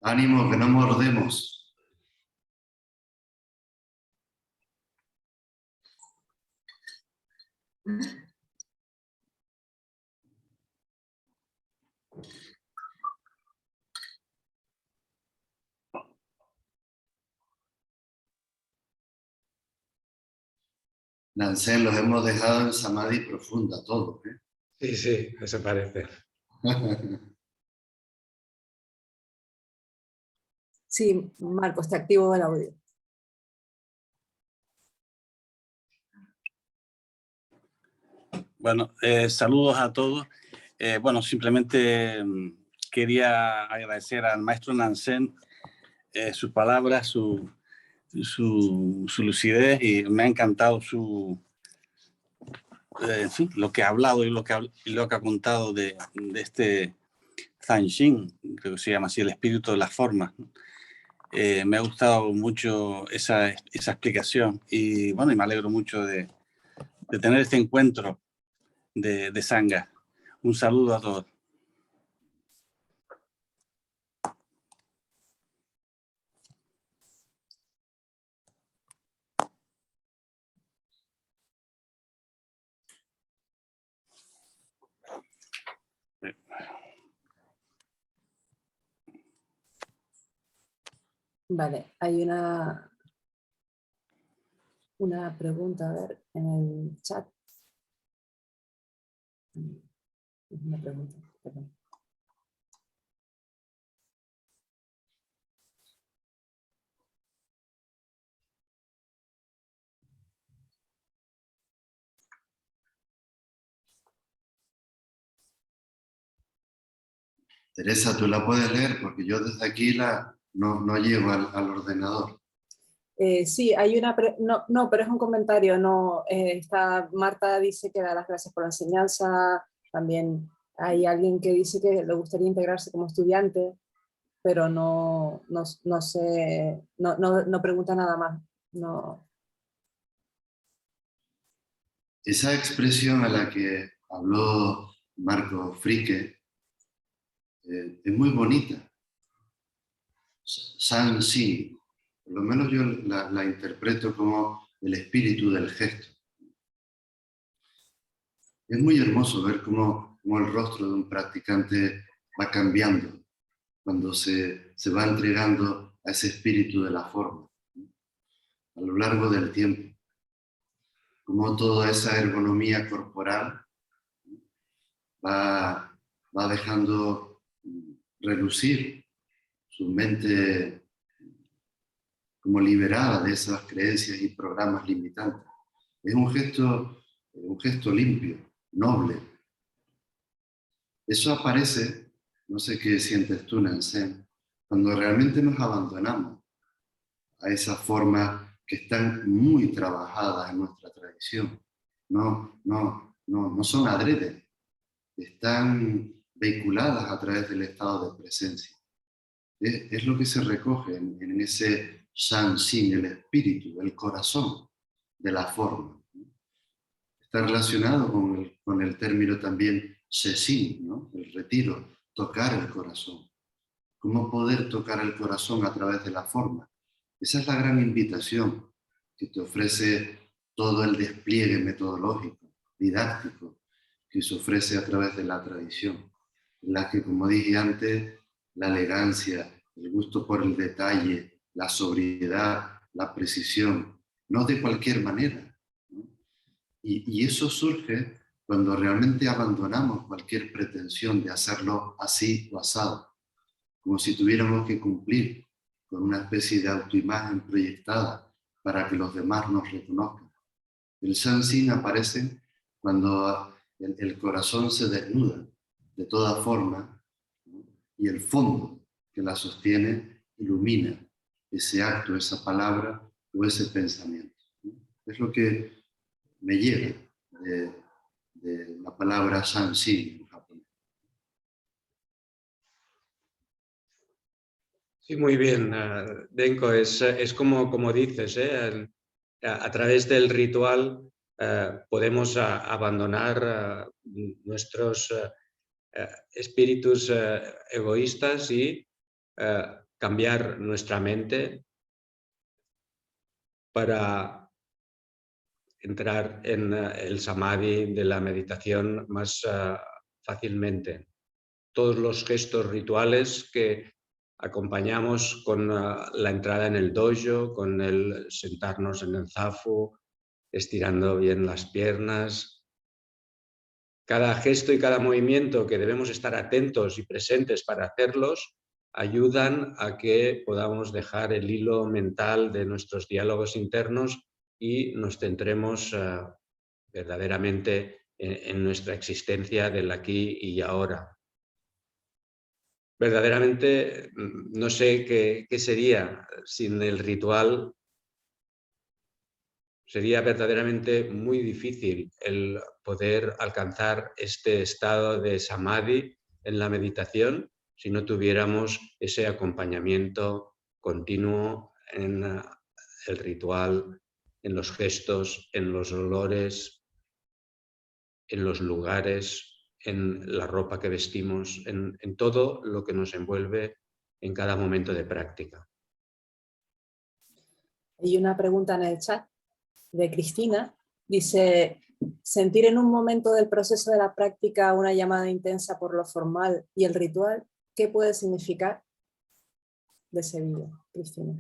S3: Ánimo, que no mordemos. Nansen, los hemos dejado en samadhi profunda todos, ¿eh?
S2: Sí, sí, eso parece.
S1: Sí, Marcos, te activo el audio.
S4: Bueno, saludos a todos. Bueno, simplemente quería agradecer al maestro Nansen sus palabras, su lucidez, y me ha encantado en fin, lo que ha hablado y lo que ha contado de este Zanshin, creo que se llama así, el espíritu de las formas. Me ha gustado mucho esa explicación y bueno, y me alegro mucho de tener este encuentro de Sangha. Un saludo a todos.
S1: Vale, hay una pregunta, a ver, en el chat. Una pregunta, perdón.
S3: Teresa, tú la puedes leer porque yo desde aquí no llego al ordenador.
S1: Sí, hay una... no, pero es un comentario. No, Marta dice que da las gracias por la enseñanza. También hay alguien que dice que le gustaría integrarse como estudiante, pero no sé, no pregunta nada más. No.
S3: Esa expresión a la que habló Marco Frique es muy bonita. San-Sin, por lo menos yo la interpreto como el espíritu del gesto. Es muy hermoso ver cómo el rostro de un practicante va cambiando cuando se va entregando a ese espíritu de la forma, ¿no? A lo largo del tiempo. Como toda esa ergonomía corporal va dejando relucir su mente como liberada de esas creencias y programas limitantes. Es un gesto limpio, noble. Eso aparece, no sé qué sientes tú, Nansen, cuando realmente nos abandonamos a esas formas que están muy trabajadas en nuestra tradición. No son adrede, están vehiculadas a través del estado de presencia. Es lo que se recoge en ese Shan-Sin, el espíritu, el corazón de la forma. Está relacionado con el término también Shesin, ¿no? El retiro, tocar el corazón. ¿Cómo poder tocar el corazón a través de la forma? Esa es la gran invitación que te ofrece todo el despliegue metodológico, didáctico, que se ofrece a través de la tradición, en la que, como dije antes, la elegancia, el gusto por el detalle, la sobriedad, la precisión, no de cualquier manera, ¿no? Y eso surge cuando realmente abandonamos cualquier pretensión de hacerlo así o asado, como si tuviéramos que cumplir con una especie de autoimagen proyectada para que los demás nos reconozcan. El Shan-Sin aparece cuando el corazón se desnuda de toda forma, ¿no? Y el fondo que la sostiene ilumina ese acto, esa palabra o ese pensamiento, ¿no? Es lo que me llega de la palabra Shan-Sin en japonés.
S2: Sí, muy bien, Denko. Es como dices, a través del ritual podemos abandonar nuestros espíritus egoístas y cambiar nuestra mente para entrar en el samadhi de la meditación más fácilmente. Todos los gestos rituales que acompañamos con la entrada en el dojo, con el sentarnos en el zafu, estirando bien las piernas. Cada gesto y cada movimiento que debemos estar atentos y presentes para hacerlos ayudan a que podamos dejar el hilo mental de nuestros diálogos internos y nos centremos verdaderamente en nuestra existencia del aquí y ahora. Verdaderamente no sé qué sería sin el ritual. Sería verdaderamente muy difícil el poder alcanzar este estado de samadhi en la meditación si no tuviéramos ese acompañamiento continuo en el ritual, en los gestos, en los olores, en los lugares, en la ropa que vestimos, en todo lo que nos envuelve en cada momento de práctica.
S1: Hay una pregunta en el chat de Cristina. Dice, sentir en un momento del proceso de la práctica una llamada intensa por lo formal y el ritual, ¿qué puede significar de ese vídeo, Cristina?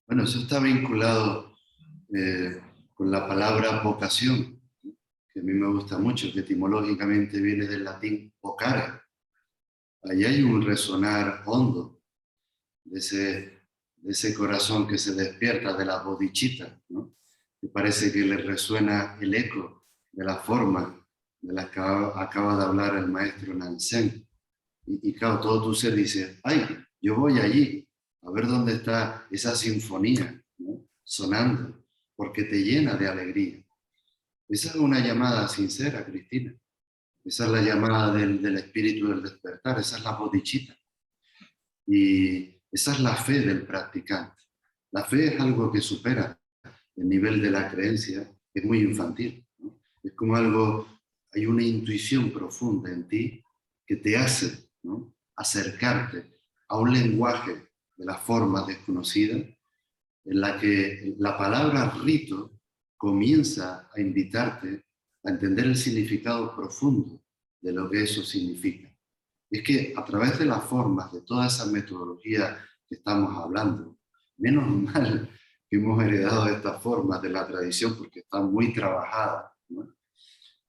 S3: Bueno, eso está vinculado con la palabra vocación, que a mí me gusta mucho, que etimológicamente viene del latín vocare. Ahí hay un resonar hondo de ese corazón que se despierta de la bodhicitta, ¿no? Que parece que le resuena el eco de la forma de la que acaba de hablar el maestro Nansen. Y claro, todo tu ser dice, ay, yo voy allí a ver dónde está esa sinfonía, ¿no? Sonando, porque te llena de alegría. Esa es una llamada sincera, Cristina. Esa es la llamada del espíritu del despertar, esa es la bodhicitta. Y esa es la fe del practicante. La fe es algo que supera el nivel de la creencia, es muy infantil, ¿no? Es como algo, hay una intuición profunda en ti que te hace, ¿no?, acercarte a un lenguaje de la forma desconocida en la que la palabra rito comienza a invitarte a entender el significado profundo de lo que eso significa. Es que a través de las formas, de toda esa metodología que estamos hablando, menos mal que hemos heredado estas formas de la tradición porque están muy trabajadas, ¿no?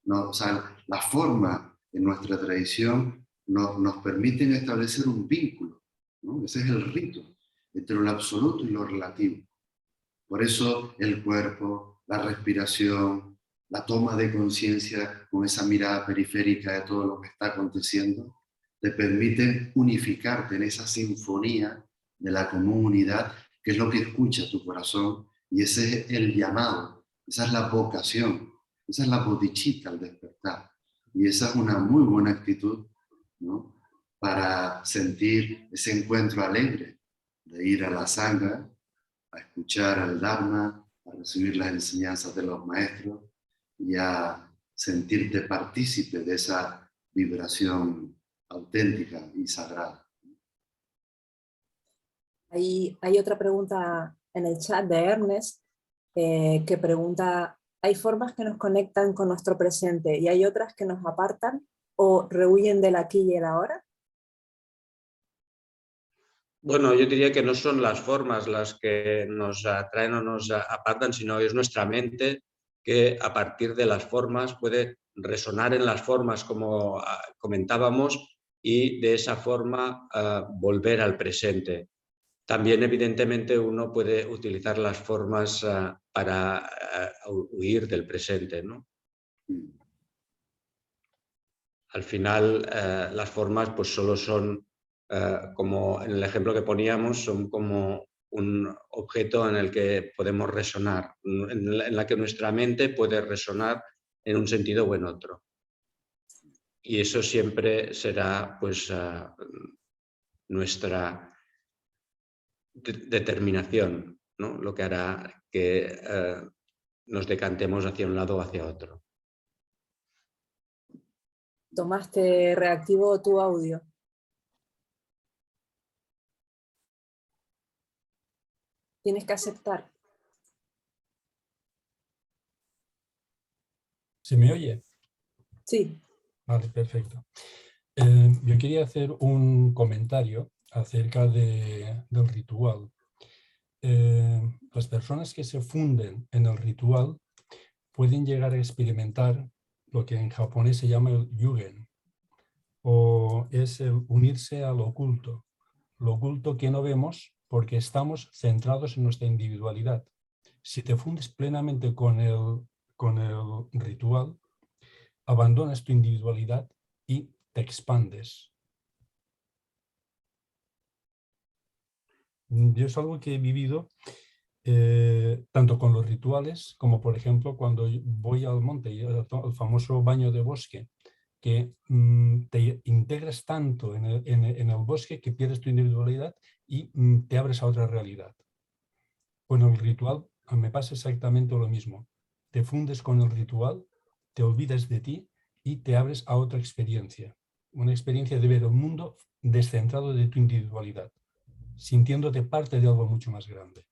S3: No, o sea, las formas en nuestra tradición nos permiten establecer un vínculo, ¿no? Ese es el rito, entre lo absoluto y lo relativo. Por eso el cuerpo, la respiración, la toma de conciencia con esa mirada periférica de todo lo que está aconteciendo, te permiten unificarte en esa sinfonía de la común unidad, que es lo que escucha tu corazón, y ese es el llamado, esa es la vocación, esa es la bodhicitta al despertar. Y esa es una muy buena actitud, ¿no?, para sentir ese encuentro alegre de ir a la sangha, a escuchar al Dharma, a recibir las enseñanzas de los maestros y a sentirte partícipe de esa vibración auténtica y sagrada.
S1: Hay otra pregunta en el chat de Ernest que pregunta, ¿hay formas que nos conectan con nuestro presente y hay otras que nos apartan o rehuyen del aquí y el ahora?
S2: Bueno, yo diría que no son las formas las que nos atraen o nos apartan, sino es nuestra mente que a partir de las formas puede resonar en las formas, como comentábamos, y de esa forma volver al presente. También, evidentemente, uno puede utilizar las formas para huir del presente, ¿no? Al final, las formas pues solo son, como en el ejemplo que poníamos, son como un objeto en el que podemos resonar, en la que nuestra mente puede resonar en un sentido o en otro. Y eso siempre será pues nuestra determinación, ¿no?, lo que hará que nos decantemos hacia un lado o hacia otro.
S1: Tomás, te reactivo tu audio. Tienes que aceptar.
S5: ¿Se me oye?
S1: Sí.
S5: Vale, perfecto. Yo quería hacer un comentario acerca del ritual. las personas que se funden en el ritual pueden llegar a experimentar lo que en japonés se llama el yugen, o es el unirse a lo oculto que no vemos porque estamos centrados en nuestra individualidad. Si te fundes plenamente con el ritual, abandonas tu individualidad y te expandes. Yo es algo que he vivido tanto con los rituales como, por ejemplo, cuando voy al monte, el famoso baño de bosque, que te integras tanto en el bosque que pierdes tu individualidad y te abres a otra realidad. Con el ritual me pasa exactamente lo mismo. Te fundes con el ritual, te olvidas de ti y te abres a otra experiencia. Una experiencia de ver el mundo descentrado de tu individualidad, sintiéndote parte de algo mucho más grande.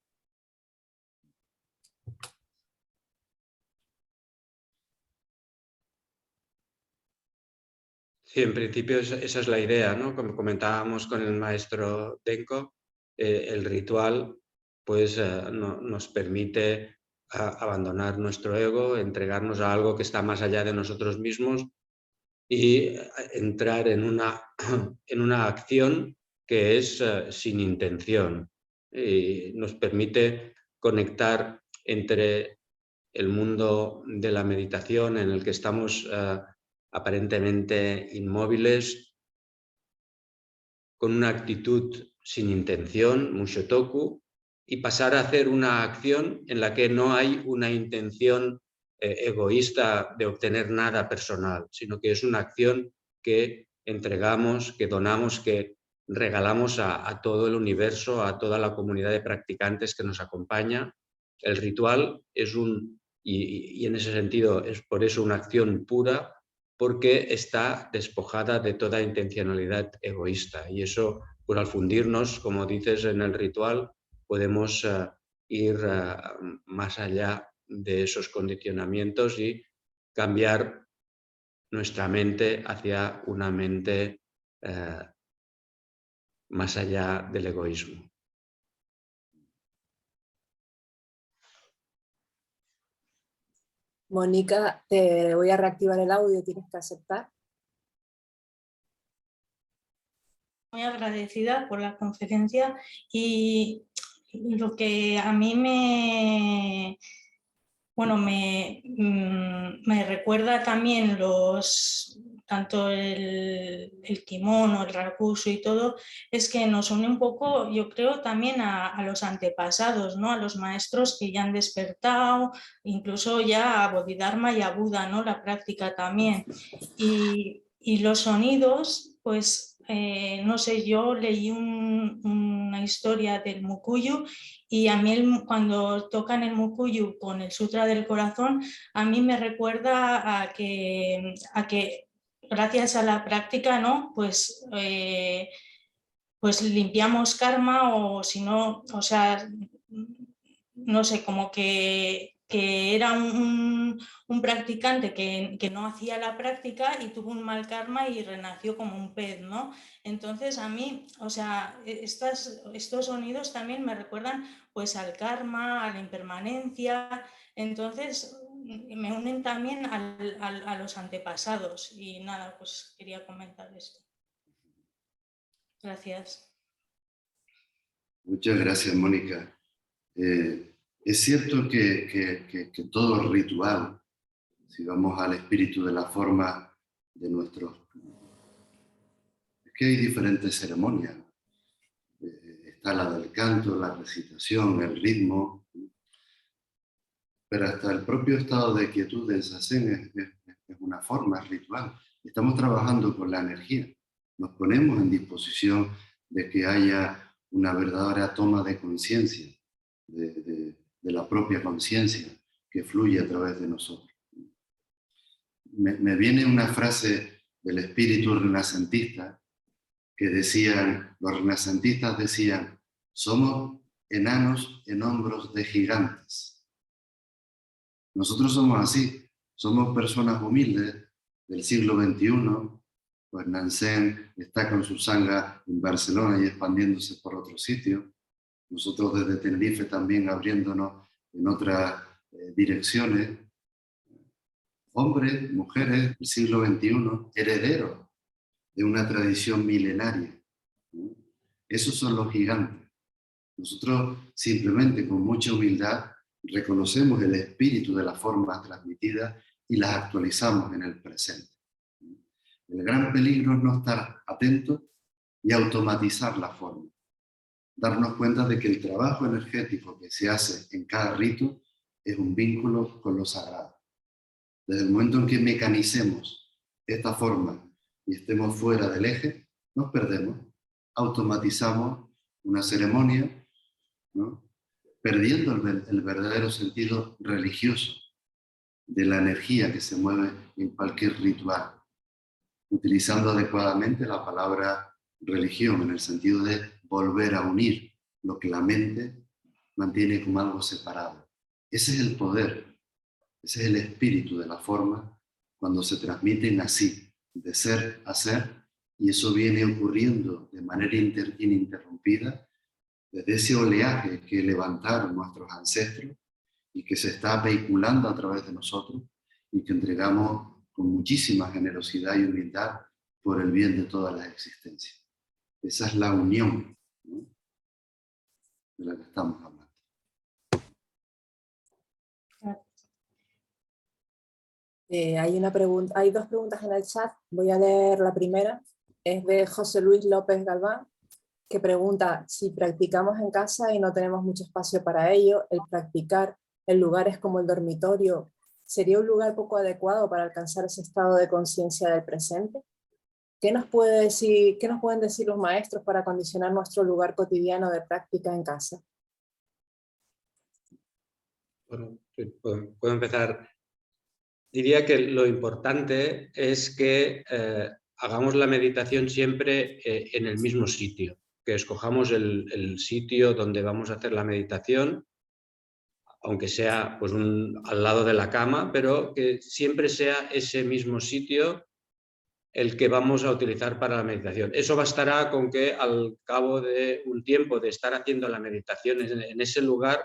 S2: Sí, en principio esa es la idea, ¿no? Como comentábamos con el maestro Denko, el ritual pues, nos permite abandonar nuestro ego, entregarnos a algo que está más allá de nosotros mismos y entrar en una acción que es sin intención. Y nos permite conectar entre el mundo de la meditación en el que estamos aparentemente inmóviles, con una actitud sin intención, mushotoku, y pasar a hacer una acción en la que no hay una intención egoísta de obtener nada personal, sino que es una acción que entregamos, que donamos, que regalamos a todo el universo, a toda la comunidad de practicantes que nos acompaña. El ritual es y en ese sentido es por eso una acción pura, porque está despojada de toda intencionalidad egoísta. Y eso, pues al fundirnos, como dices, en el ritual, podemos ir más allá de esos condicionamientos y cambiar nuestra mente hacia una mente más allá del egoísmo.
S1: Mónica, te voy a reactivar el audio, tienes que aceptar.
S6: Muy agradecida por la conferencia y lo que a mí me recuerda también tanto el kimono, el rakusu y todo, es que nos une un poco, yo creo, también a los antepasados, ¿no? A los maestros que ya han despertado, incluso ya a Bodhidharma y a Buda, ¿no? La práctica también. Y los sonidos, pues, no sé, yo leí una historia del Mukuyu y a mí cuando tocan el Mukuyu con el Sutra del Corazón, a mí me recuerda a que gracias a la práctica, ¿no? Pues limpiamos karma, o si no, o sea, no sé, como que era un practicante que no hacía la práctica y tuvo un mal karma y renació como un pez, ¿no? Entonces a mí, o sea, estos sonidos también me recuerdan pues al karma, a la impermanencia, entonces me unen también a los antepasados y nada, pues quería comentar esto. Gracias.
S3: Muchas gracias, Mónica. Es cierto que todo ritual, si vamos al espíritu de la forma de nuestros... Es que hay diferentes ceremonias. Está la del canto, la recitación, el ritmo, pero hasta el propio estado de quietud del zazen es una forma ritual. Estamos trabajando con la energía. Nos ponemos en disposición de que haya una verdadera toma de conciencia, de la propia conciencia que fluye a través de nosotros. Me viene una frase del espíritu renacentista que decían, los renacentistas decían, somos enanos en hombros de gigantes. Nosotros somos así, somos personas humildes del siglo XXI, pues Nansen está con su sangha en Barcelona y expandiéndose por otro sitio. nosotros desde Tenerife también abriéndonos en otras direcciones, hombres, mujeres del siglo XXI, herederos de una tradición milenaria. Esos son los gigantes. Nosotros simplemente con mucha humildad reconocemos el espíritu de las formas transmitidas y las actualizamos en el presente. El gran peligro es no estar atentos y automatizar la forma. Darnos cuenta de que el trabajo energético que se hace en cada rito es un vínculo con lo sagrado. Desde el momento en que mecanicemos esta forma y estemos fuera del eje, nos perdemos, automatizamos una ceremonia, ¿no? Perdiendo el verdadero sentido religioso de la energía que se mueve en cualquier ritual, utilizando adecuadamente la palabra religión en el sentido de volver a unir lo que la mente mantiene como algo separado. Ese es el poder, ese es el espíritu de la forma cuando se transmiten así, de ser a ser, y eso viene ocurriendo de manera ininterrumpida desde ese oleaje que levantaron nuestros ancestros y que se está vehiculando a través de nosotros y que entregamos con muchísima generosidad y humildad por el bien de todas las existencias. Esa es la unión, ¿no?, de la que estamos hablando.
S1: Hay dos preguntas en el chat. Voy a leer la primera. Es de José Luis López Galván, que pregunta: si practicamos en casa y no tenemos mucho espacio para ello, el practicar en lugares como el dormitorio, ¿sería un lugar poco adecuado para alcanzar ese estado de conciencia del presente? ¿Qué nos pueden decir los maestros para condicionar nuestro lugar cotidiano de práctica en casa?
S2: Bueno, puedo empezar. Diría que lo importante es que hagamos la meditación siempre en el mismo sitio, que escojamos el sitio donde vamos a hacer la meditación, aunque sea pues al lado de la cama, pero que siempre sea ese mismo sitio el que vamos a utilizar para la meditación. Eso bastará con que al cabo de un tiempo de estar haciendo la meditación en ese lugar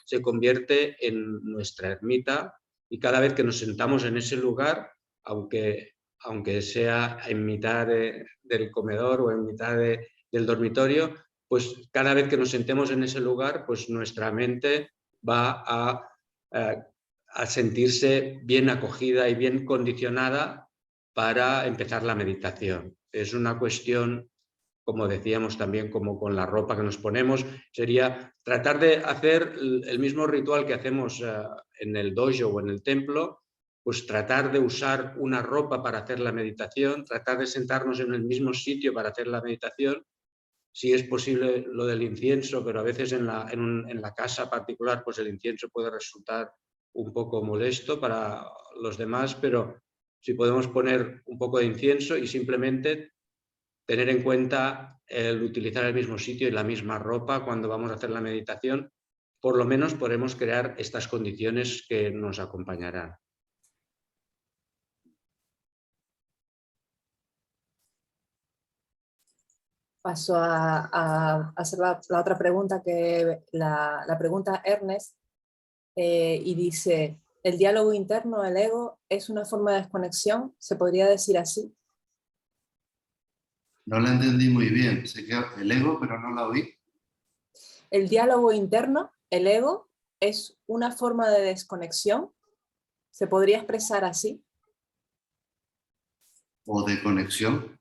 S2: se convierte en nuestra ermita, y cada vez que nos sentamos en ese lugar, aunque sea en mitad del comedor o en mitad del dormitorio, pues cada vez que nos sentemos en ese lugar, pues nuestra mente va a sentirse bien acogida y bien condicionada para empezar la meditación. Es una cuestión, como decíamos también, como con la ropa que nos ponemos, sería tratar de hacer el mismo ritual que hacemos en el dojo o en el templo, pues tratar de usar una ropa para hacer la meditación, tratar de sentarnos en el mismo sitio para hacer la meditación. Si es posible lo del incienso, pero a veces en la casa particular pues el incienso puede resultar un poco molesto para los demás, pero si podemos poner un poco de incienso y simplemente tener en cuenta el utilizar el mismo sitio y la misma ropa cuando vamos a hacer la meditación, por lo menos podremos crear estas condiciones que nos acompañarán.
S1: Paso a hacer la otra pregunta, que la pregunta Ernest, y dice: ¿el diálogo interno, el ego, es una forma de desconexión? ¿Se podría decir así?
S3: No la entendí muy bien, sé que el ego, pero no la oí.
S1: El diálogo interno, el ego, es una forma de desconexión. ¿Se podría expresar así?
S3: O de conexión.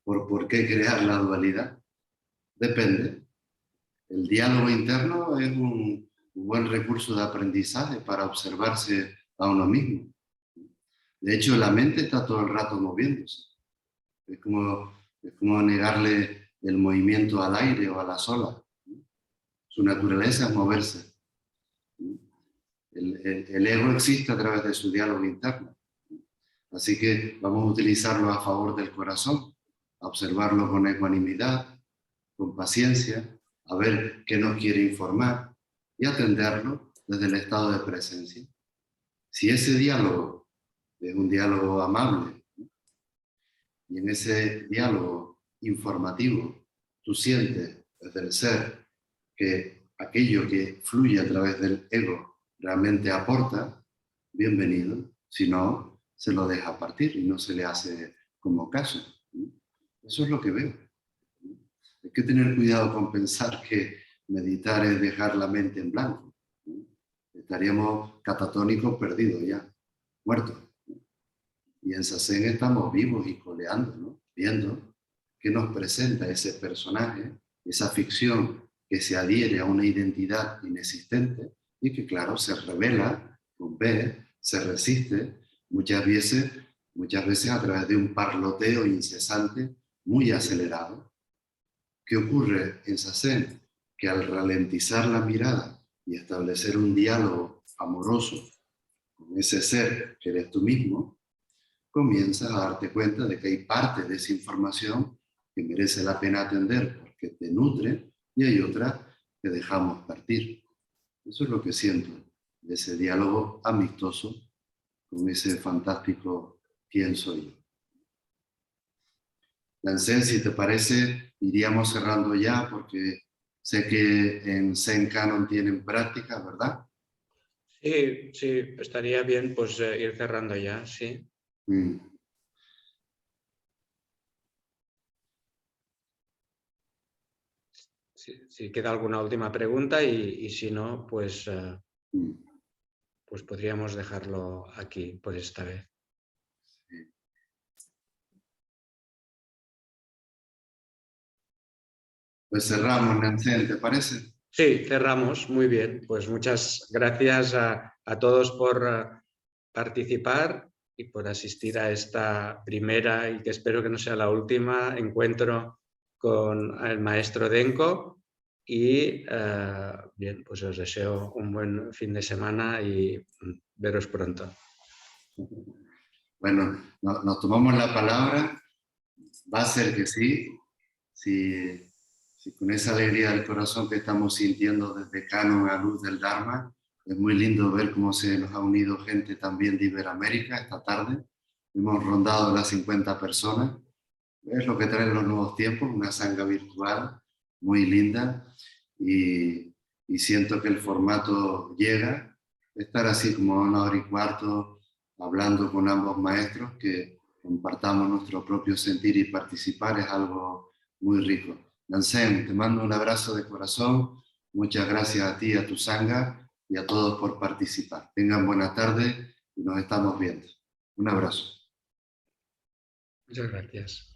S3: ¿Por qué crear la dualidad? Depende. El diálogo interno es un buen recurso de aprendizaje para observarse a uno mismo. De hecho, la mente está todo el rato moviéndose. Es como negarle el movimiento al aire o a las olas. Su naturaleza es moverse. El ego existe a través de su diálogo interno. Así que vamos a utilizarlo a favor del corazón, a observarlo con ecuanimidad, con paciencia, a ver qué nos quiere informar y atenderlo desde el estado de presencia. Si ese diálogo es un diálogo amable, y en ese diálogo informativo tú sientes desde el ser que aquello que fluye a través del ego realmente aporta, bienvenido. Si no, se lo deja partir y no se le hace como caso. Eso es lo que veo. Hay que tener cuidado con pensar que meditar es dejar la mente en blanco. Estaríamos catatónicos perdidos ya, muertos. Y en Zazen estamos vivos y coleando, ¿no? Viendo qué nos presenta ese personaje, esa ficción que se adhiere a una identidad inexistente y que, claro, se revela con B, se resiste muchas veces a través de un parloteo incesante muy acelerado. ¿Qué ocurre en Zazen? Que al ralentizar la mirada y establecer un diálogo amoroso con ese ser que eres tú mismo, comienzas a darte cuenta de que hay parte de esa información que merece la pena atender porque te nutre y hay otra que dejamos partir. Eso es lo que siento de ese diálogo amistoso con ese fantástico ¿quién soy yo? Lancén, si te parece, iríamos cerrando ya porque sé que en Zen Canon tienen prácticas, ¿verdad?
S2: Sí, sí, estaría bien pues ir cerrando ya, sí. Si queda alguna última pregunta y si no, pues, pues podríamos dejarlo aquí por esta vez.
S3: Pues cerramos, Lancén, ¿te parece?
S2: Sí, cerramos. Muy bien. Pues muchas gracias a todos por participar y por asistir a esta primera y que espero que no sea la última encuentro con el maestro Denko. Y bien, pues os deseo un buen fin de semana y veros pronto.
S3: Bueno, nos tomamos la palabra. Va a ser que sí. Si con esa alegría del corazón que estamos sintiendo desde Canon a Luz del Dharma, es muy lindo ver cómo se nos ha unido gente también de Iberoamérica esta tarde. Hemos rondado las 50 personas. Es lo que traen los nuevos tiempos, una sangha virtual muy linda y siento que el formato llega. Estar así como 1 hora y cuarto hablando con ambos maestros, que compartamos nuestro propio sentir y participar es algo muy rico. Lancén, te mando un abrazo de corazón. Muchas gracias a ti, a tu sangha y a todos por participar. Tengan buena tarde y nos estamos viendo. Un abrazo.
S2: Muchas gracias.